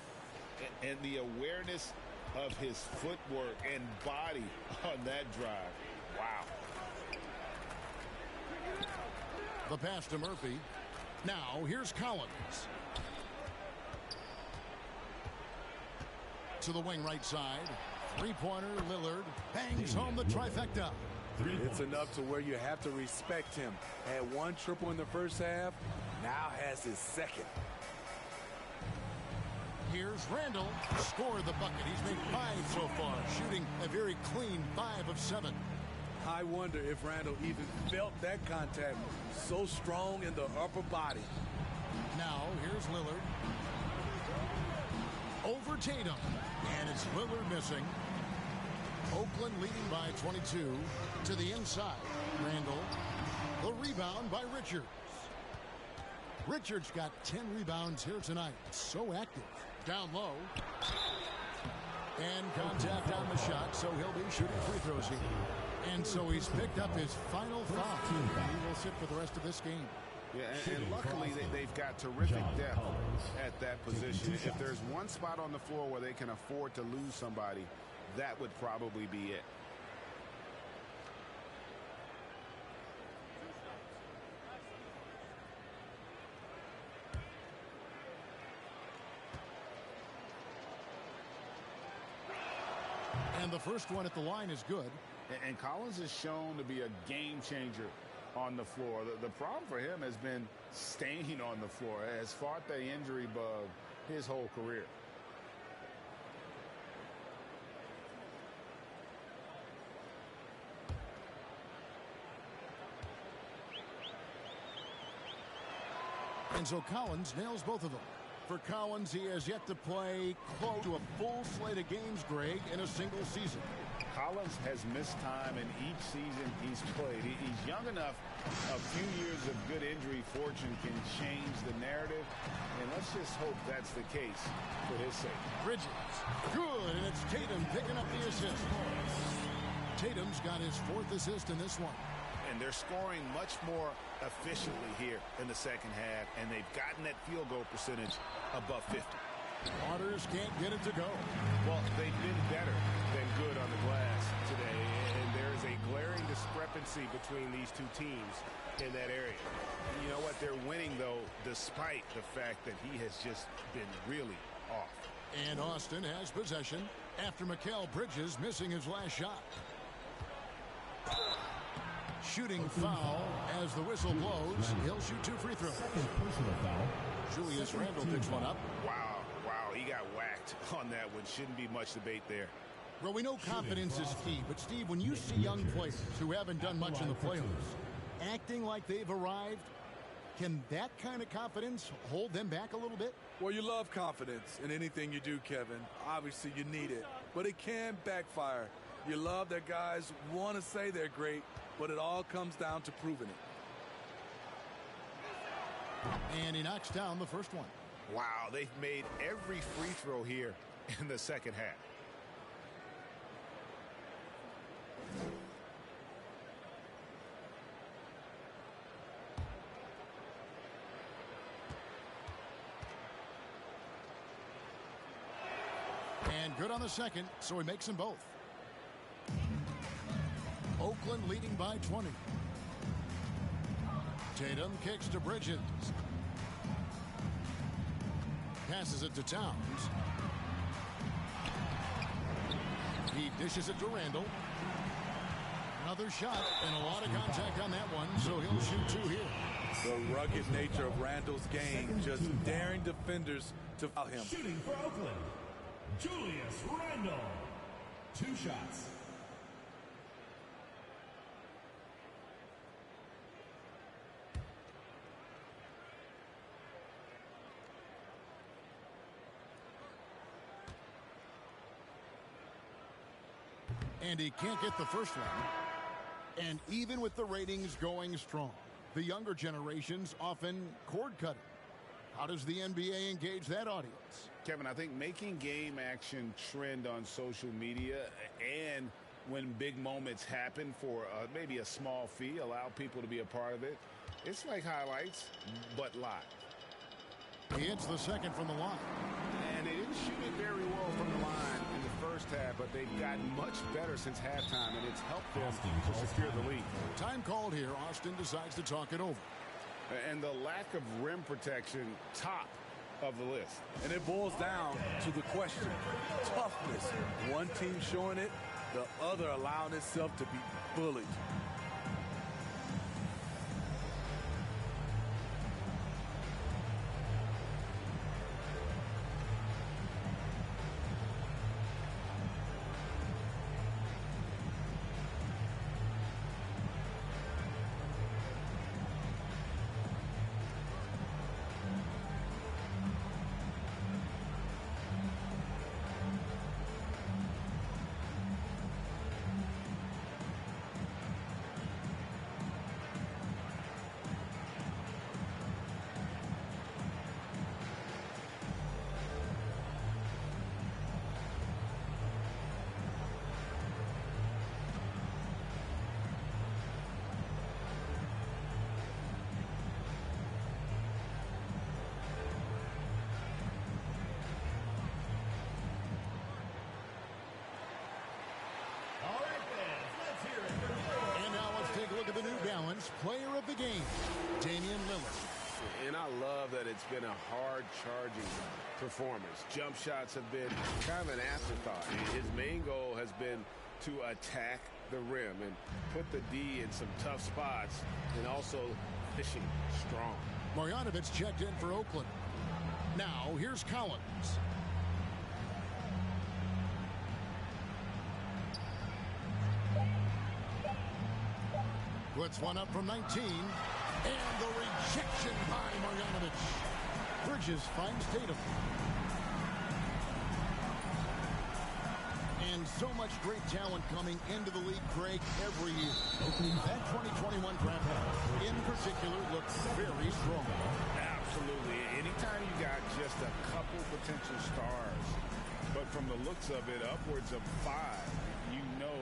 Speaker 6: And the awareness of his footwork and body on that drive. Wow.
Speaker 3: The pass to Murphy. Now here's Collins. To the wing right side. Three-pointer, Lillard bangs home the trifecta.
Speaker 5: It's enough to where you have to respect him. Had 1 triple in the first half, now has his second.
Speaker 3: Here's Randall. Scored the bucket. He's made 5 so far, shooting a very clean 5 of 7.
Speaker 5: I wonder if Randall even felt that contact. So strong in the upper body.
Speaker 3: Now, here's Lillard. Over Tatum. And it's Lillard missing. Oakland leading by 22. To the inside. Randall. The rebound by Richards. Richards got 10 rebounds here tonight. So active. Down low. And contact on the shot, so he'll be shooting free throws here. And so he's picked up his final foul. He will sit for the rest of this game.
Speaker 7: Yeah, and luckily they've got terrific depth at that position. If there's one spot on the floor where they can afford to lose somebody, that would probably be it.
Speaker 3: And the first one at the line is good.
Speaker 6: And Collins is shown to be a game changer on the floor. The problem for him has been staying on the floor. Has fought the injury bug his whole career.
Speaker 3: And so Collins nails both of them. For Collins, he has yet to play close to a full slate of games, Greg, in a single season.
Speaker 6: Collins has missed time in each season he's played. He's young enough. A few years of good injury fortune can change the narrative. And let's just hope that's the case for his sake.
Speaker 3: Bridges. Good, and it's Tatum picking up the assist. Tatum's got his 4th assist in this one.
Speaker 7: And they're scoring much more efficiently here in the second half, and they've gotten that field goal percentage above 50.
Speaker 3: Waters can't get it to go.
Speaker 7: Well, they've been better than good on the glass today, and there is a glaring discrepancy between these two teams in that area. You know what? They're winning, though, despite the fact that he has just been really off.
Speaker 3: And Austin has possession after Mikal Bridges missing his last shot. Shooting foul as the whistle blows. He'll shoot 2 free throws. Julius Randle picks one up.
Speaker 7: Wow, he got whacked on that one. Shouldn't be much debate there.
Speaker 3: Well, we know confidence is key, but Steve, when you see young players who haven't done much in the playoffs acting like they've arrived, can that kind of confidence hold them back a little bit?
Speaker 5: Well, you love confidence in anything you do, Kevin. Obviously, you need it, but it can backfire. You love that guys want to say they're great, but it all comes down to proving it.
Speaker 3: And he knocks down the first one.
Speaker 7: Wow, they've made every free throw here in the second half.
Speaker 3: And good on the second, so he makes them both. Oakland leading by 20. Tatum kicks to Bridges. Passes it to Towns. He dishes it to Randall. Another shot and a lot of contact on that one, so he'll shoot 2 here.
Speaker 5: The rugged nature of Randall's game, just daring defenders to foul him.
Speaker 2: Shooting for Oakland, Julius Randle. 2 shots.
Speaker 3: And he can't get the first one. And even with the ratings going strong, the younger generations often cord cutting. How does the NBA engage that audience?
Speaker 6: Kevin, I think making game action trend on social media and when big moments happen for maybe a small fee, allow people to be a part of it. It's like highlights, but live.
Speaker 3: He hits the second from the line.
Speaker 6: And they didn't shoot it very well from the line in the first half, but they've gotten much better since halftime, and it's helped them to secure the lead.
Speaker 3: Time called here. Austin decides to talk it over.
Speaker 6: And the lack of rim protection, top of the list.
Speaker 5: And it boils down to the question. Toughness. One team showing it, the other allowing itself to be bullied.
Speaker 3: Player of the game, Damian Lillard.
Speaker 7: And I love that it's been a hard-charging performance. Jump shots have been kind of an afterthought. His main goal has been to attack the rim and put the D in some tough spots and also finishing strong.
Speaker 3: Marjanovic checked in for Oakland. Now, here's Collins. Puts one up from 19. And the rejection by Marjanovic. Bridges finds Tatum. And so much great talent coming into the league, Greg, every year. That 2021 draft in particular looks very strong.
Speaker 7: Absolutely. Anytime you got just a couple potential stars, but from the looks of it, upwards of 5, you know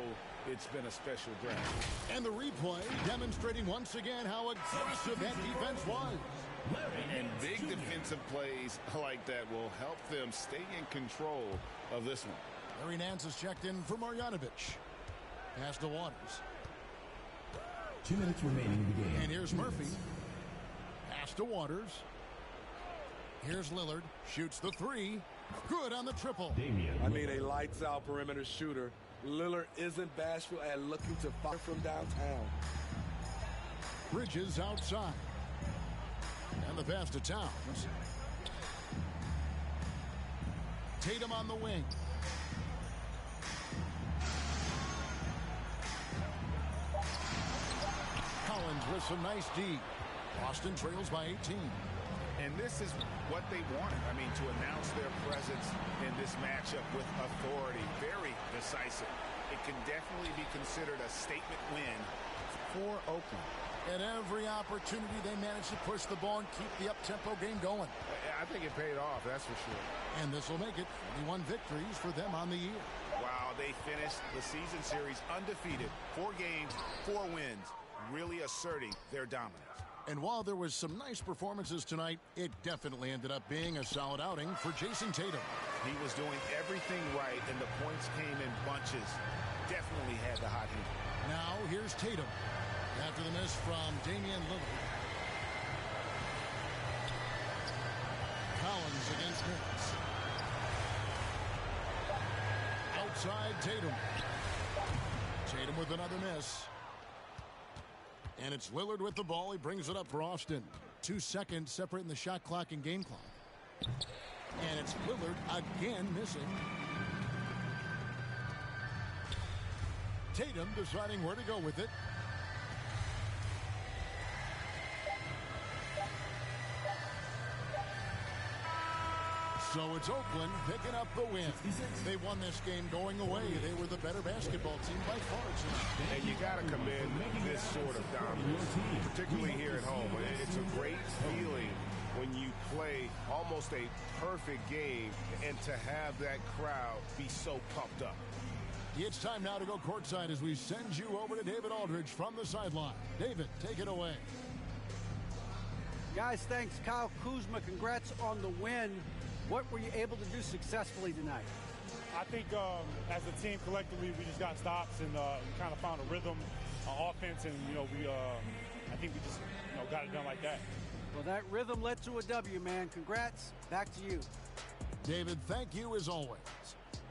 Speaker 7: it's been a special draft.
Speaker 3: And the replay demonstrating once again how aggressive that defense was.
Speaker 6: And big defensive plays like that will help them stay in control of this one.
Speaker 3: Larry Nance has checked in for Marjanovic. Pass to Waters.
Speaker 2: 2 minutes remaining in the game.
Speaker 3: And here's Murphy. Pass to Waters. Here's Lillard. Shoots the 3. Good on the triple.
Speaker 5: I mean, a lights-out perimeter shooter. Lillard isn't bashful at looking to fire from downtown.
Speaker 3: Bridges outside. And the pass to Towns. Tatum on the wing. Collins with some nice D. Boston trails by 18.
Speaker 6: And this is what they wanted. I mean, to announce their presence in this matchup with authority. Very decisive. It can definitely be considered a statement win for Oakland.
Speaker 3: At every opportunity, they managed to push the ball and keep the up-tempo game going.
Speaker 7: I think it paid off, that's for sure.
Speaker 3: And this will make it 21 victories for them on the year.
Speaker 6: Wow, they finished the season series undefeated. 4 games, 4 wins, really asserting their dominance.
Speaker 3: And while there was some nice performances tonight, it definitely ended up being a solid outing for Jason Tatum.
Speaker 6: He was doing everything right, and the points came in bunches. Definitely had the hot hand.
Speaker 3: Now here's Tatum. After the miss from Damian Lillard. Collins against Nance. Outside Tatum. Tatum with another miss. And it's Lillard with the ball. He brings it up for Austin. 2 seconds separating the shot clock and game clock. And it's Lillard again missing. Tatum deciding where to go with it. So it's Oakland picking up the win. They won this game going away. They were the better basketball team by far tonight.
Speaker 7: And you got to commend this sort of dominance, particularly here at home. It's a great feeling when you play almost a perfect game and to have that crowd be so pumped up.
Speaker 3: It's time now to go courtside as we send you over to David Aldridge from the sideline. David, take it away.
Speaker 4: Guys, thanks. Kyle Kuzma, congrats on the win. What were you able to do successfully tonight?
Speaker 8: I think as a team collectively, we just got stops and we kind of found a rhythm on offense, and I think we just got it done like that.
Speaker 4: Well, that rhythm led to a W, man. Congrats. Back to you.
Speaker 3: David, thank you as always.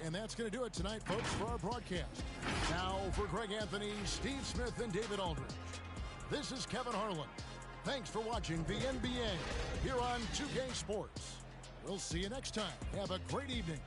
Speaker 3: And that's going to do it tonight, folks, for our broadcast. Now for Greg Anthony, Steve Smith, and David Aldridge. This is Kevin Harlan. Thanks for watching the NBA here on 2K Sports. We'll see you next time. Have a great evening.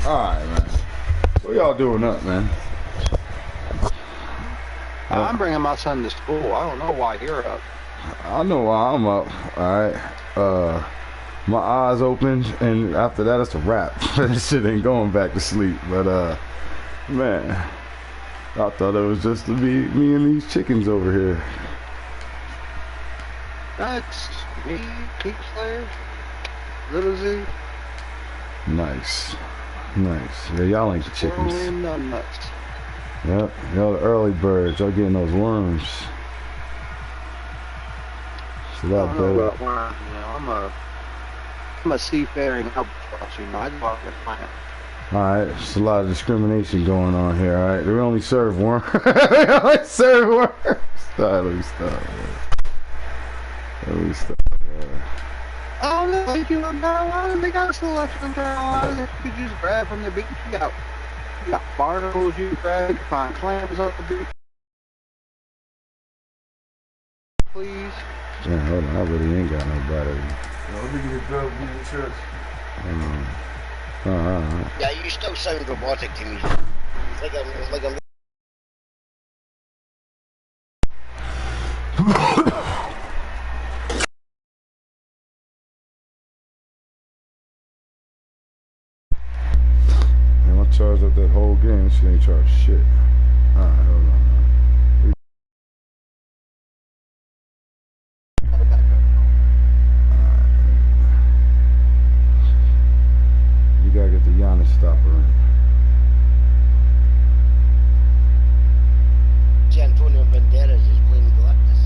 Speaker 13: All right, man. What y'all doing up, man?
Speaker 14: I'm bringing my son to school. I don't know why you're up.
Speaker 13: I know why I'm up. All right. My eyes open, and after that, it's a wrap. This shit ain't going back to sleep. But man, I thought it was just to be me and these chickens over here.
Speaker 14: That's me, Keep Slayer, Little Z.
Speaker 13: Nice. Nice. Yeah, y'all ain't the chickens.
Speaker 14: Nuts.
Speaker 13: Yep, y'all the early birds. Y'all getting those worms. It's a lot better.
Speaker 14: About worms, you know, I'm a seafaring albatross, you know. I go out there plant.
Speaker 13: Alright, there's a lot of discrimination going on here, alright? We only serve worms. We only serve worms. Let me stop.
Speaker 14: Oh no, if you look Carolina, they got a selection in Carolina that you could just grab from the beach. You got barnacles you can grab, you can find clams on the beach. Please.
Speaker 13: Yeah, hold on, I really ain't got no battery.
Speaker 11: Let me get a drug in the church.
Speaker 15: Yeah, you still sound robotic to me. It's like I'm
Speaker 13: Man, I charged up that whole game. She ain't charged shit. Alright, hold on. You gotta get the Giannis stopper in.
Speaker 15: Antonio Banderas is playing Galactus.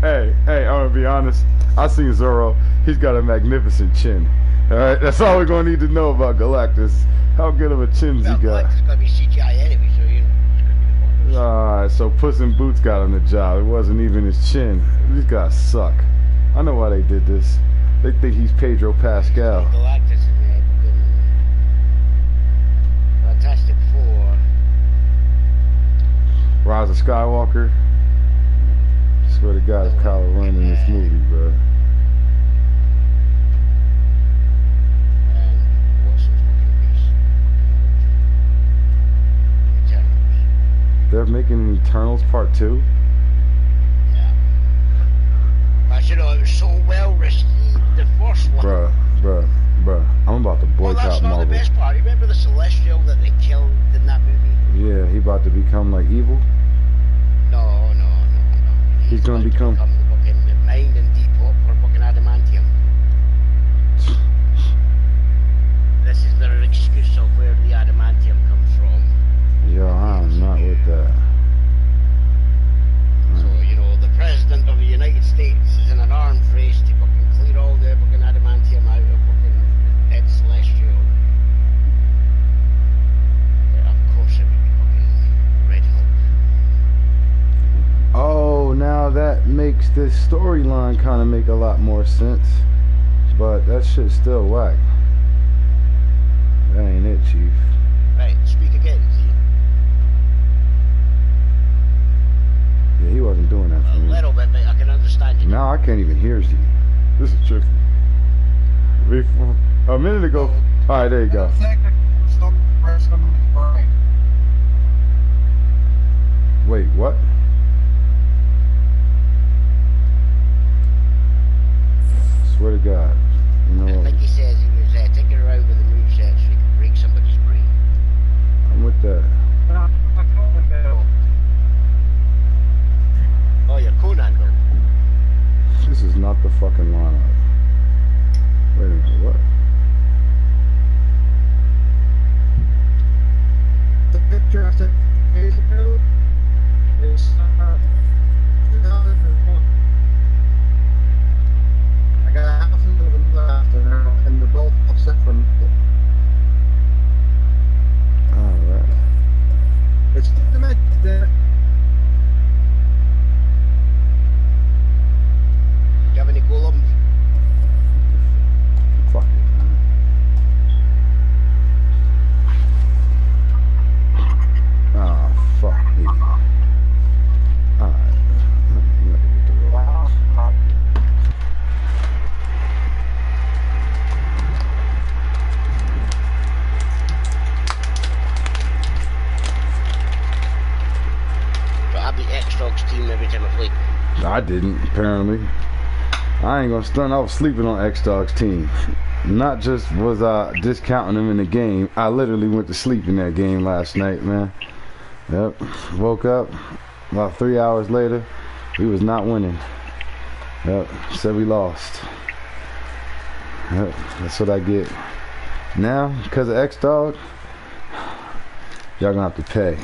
Speaker 13: Hey, I'm gonna be honest. I seen Zoro. He's got a magnificent chin. Alright, that's all we're gonna need to know about Galactus. How good of a chin's he got.
Speaker 15: Galactus gotta be CGI anyway, so you know.
Speaker 13: Alright, so Puss in Boots got him the job. It wasn't even his chin. These guys suck. I know why they did this. They think he's Pedro Pascal.
Speaker 15: Galactus is Fantastic Four.
Speaker 13: Rise of Skywalker. I swear to God, it's Kylo Ren in this movie, bro. They're making Eternals Part 2?
Speaker 15: Yeah. But you know, it was so well received, the first one.
Speaker 13: Bruh. I'm about to boycott
Speaker 15: that's not
Speaker 13: Marvel.
Speaker 15: the best part. Remember the Celestial that they killed in that movie?
Speaker 13: Yeah, he about to become like evil?
Speaker 15: No.
Speaker 13: He's gonna become
Speaker 15: the fucking mind and deep for fucking adamantium. This is their excuse of where the adamantium comes from.
Speaker 13: Yo, I'm not with that.
Speaker 15: So, you know, the President of the United States is in an arms race to fucking clear all the fucking adamantium out of fucking dead Celestial. Yeah, of course it would be fucking Red Hulk.
Speaker 13: Oh, now that makes this storyline kind of make a lot more sense. But that shit's still whack. That ain't it, Chief.
Speaker 15: Right, speak again,
Speaker 13: Yeah, he wasn't doing that for me.
Speaker 15: a little bit, but I can understand you.
Speaker 13: Now I can't even hear Z. This is tricky. A minute ago. Alright, there you go. Wait, what? Swear to God. You know
Speaker 15: I
Speaker 13: what?
Speaker 15: think he says he was taking her out with the moveset so he could break somebody's brain.
Speaker 13: I'm with that.
Speaker 15: Oh, you're Conan, though.
Speaker 13: This is not the fucking lineup. Wait a minute, what?
Speaker 16: The picture I took days ago is 2001. I got a house in the middle after now, and they're both offset from me.
Speaker 13: Alright.
Speaker 16: It's the match that.
Speaker 15: Do you have any golems?
Speaker 13: Fuck it, man. Ah, fuck me. Alright. I'm gonna get the roll.
Speaker 15: So I beat X-Dog's team every time I play.
Speaker 13: I didn't, apparently. I ain't gonna stunt. I was sleeping on X-Dog's team. Not just was I discounting him in the game, I literally went to sleep in that game last night, man. Yep. Woke up about 3 hours later. We was not winning. Yep. Said we lost. Yep. That's what I get. Now, because of X-Dog, y'all gonna have to pay.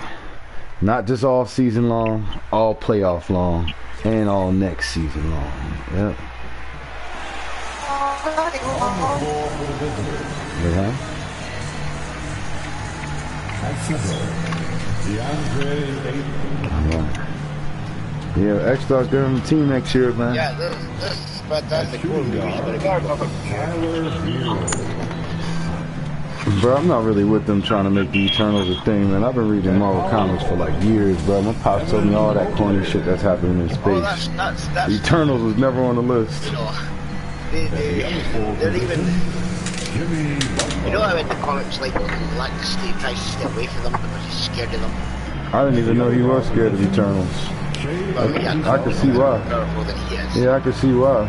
Speaker 13: Not just all season long, all playoff long, and all next season long. Yep. Yeah. Yeah, X-Dog's going on the team next year, man.
Speaker 15: Yeah, this is fantastic.
Speaker 13: Bro, I'm not really with them trying to make the Eternals a thing, man. I've been reading Marvel comics for like years, bro. My pops told me all that corny shit that's happening in space.
Speaker 15: That's
Speaker 13: the Eternals was never on the list.
Speaker 15: You know, They're even... You know how in the comics, like, Lex, he tries to stay away from them because he's scared of them?
Speaker 13: I didn't even know he was scared of Eternals. I could see why. Yeah, I could see why.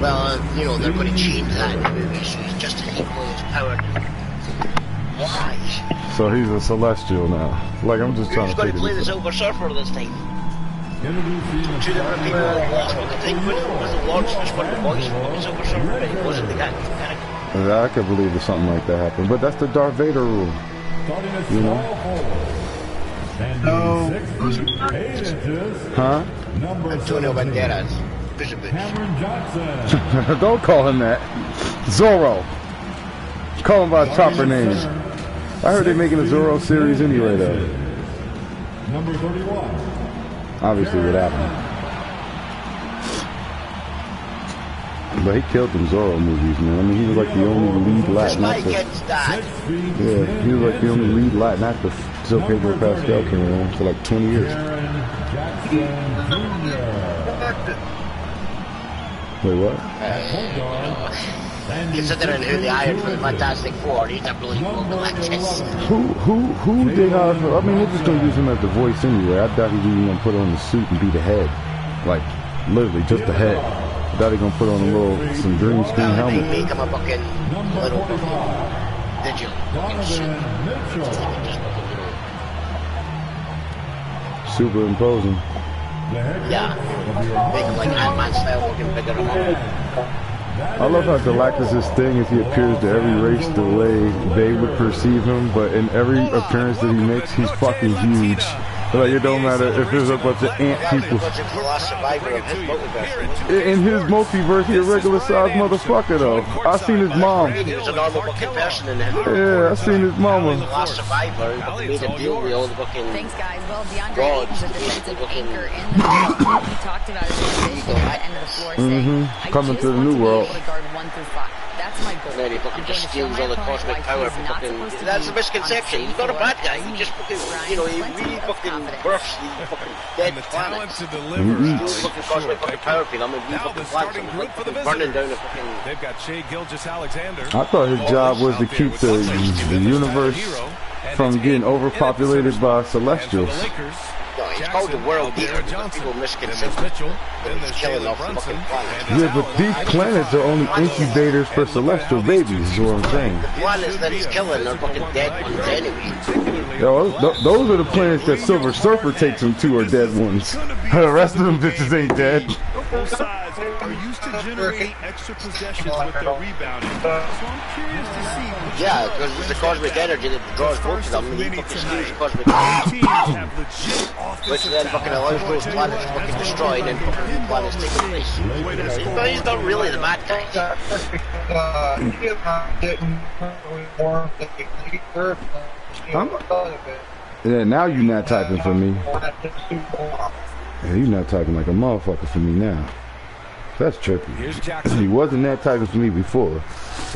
Speaker 15: Well, you know, they're going to change that in the movie, so he's just as equally as powered. Why?
Speaker 13: So he's a Celestial now. Like, I'm just trying
Speaker 15: Who's
Speaker 13: to
Speaker 15: going to
Speaker 13: figure
Speaker 15: play the
Speaker 13: this out.
Speaker 15: Silver Surfer this time? Two different people lost what the thing was the Lord was one of the voice of the Silver Surfer, but it wasn't the guy.
Speaker 13: I could believe that something like that happened, but that's the Darth Vader rule. You know? Huh?
Speaker 15: Antonio Banderas.
Speaker 13: Don't call him that. Zorro. Call him by his proper name. I heard they're making a Zorro series anyway, though.
Speaker 2: Number 31.
Speaker 13: Obviously, without him. But he killed them Zorro movies, man. I mean, he was like the only lead Latin actor. Yeah, he was like the only lead Latin actor till Pedro Pascal came around for like 20 years. Wait, what?
Speaker 15: Considering who they hired for the Fantastic Four, he's a believable Galactus.
Speaker 13: Who they hired for? I mean, they're just gonna use him as the voice anyway. I doubt he's even gonna put on the suit and be the head. Like, literally, just the head. I doubt he's gonna put on some green screen helmet.
Speaker 15: Make him a fucking little digital fucking suit.
Speaker 13: Superimposing.
Speaker 15: Yeah. Make him like Ant-Man style looking bigger than
Speaker 13: I love how Galactus' thing is he appears to every race the way they would perceive him, but in every appearance that he makes, he's fucking huge. Like, it don't matter if there's a bunch of ant people. In his multiverse, he a regular sized motherfucker though. I seen his mom.
Speaker 15: He was a normal fucking person in him.
Speaker 13: Yeah, I seen his mama.
Speaker 15: The last survivor who made a deal with all the fucking gods.
Speaker 17: He talked about his motivation at the end of the floor, saying,
Speaker 13: Coming to the new world.
Speaker 17: That's my goal.
Speaker 15: Then he fucking just steals all the cosmic power for fucking... That's the misconception. He's not a bad guy. He just fucking, you know, he really fucking births the fucking dead planets. He steals fucking cosmic fucking power for them and he fucking plants them. Like fucking burning down a fucking...
Speaker 18: They've got Shea Gilgeous-Alexander.
Speaker 13: I thought his job was to keep the universe from getting overpopulated by Celestials.
Speaker 15: No, he's called the world beater because people misconception that he's killing off the fucking planet.
Speaker 13: Yeah, but these planets are only incubators for Celestial babies, is what I'm saying.
Speaker 15: The planets that he's killing are fucking dead ones anyway.
Speaker 13: Yo, those are the planets that Silver Surfer takes them to are dead ones. The rest of them bitches ain't dead.
Speaker 18: Both sides are used to generating extra possessions with their rebounding. So I'm curious to see.
Speaker 15: Yeah, because it's the cosmic energy that draws both of them, and he fucking steals the cosmic energy. Which then fucking allows those planets to fucking destroy, and then fucking new planets taking place. No, he's not really the bad guy.
Speaker 13: Yeah, now you not typing for me. Yeah, you not typing like a motherfucker for me now. That's trippy. He wasn't that typing for me before,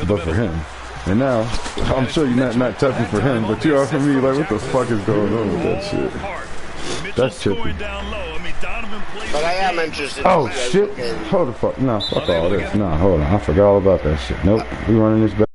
Speaker 13: but for him. And now, I'm sure you're not typing for him, but you are for me. Like, what the fuck is going on with that shit? That's trippy.
Speaker 15: But I am interested.
Speaker 13: Oh shit! Hold the fuck. Nah, fuck all this. Nah, hold on. I forgot all about that shit. Nope. We running this back.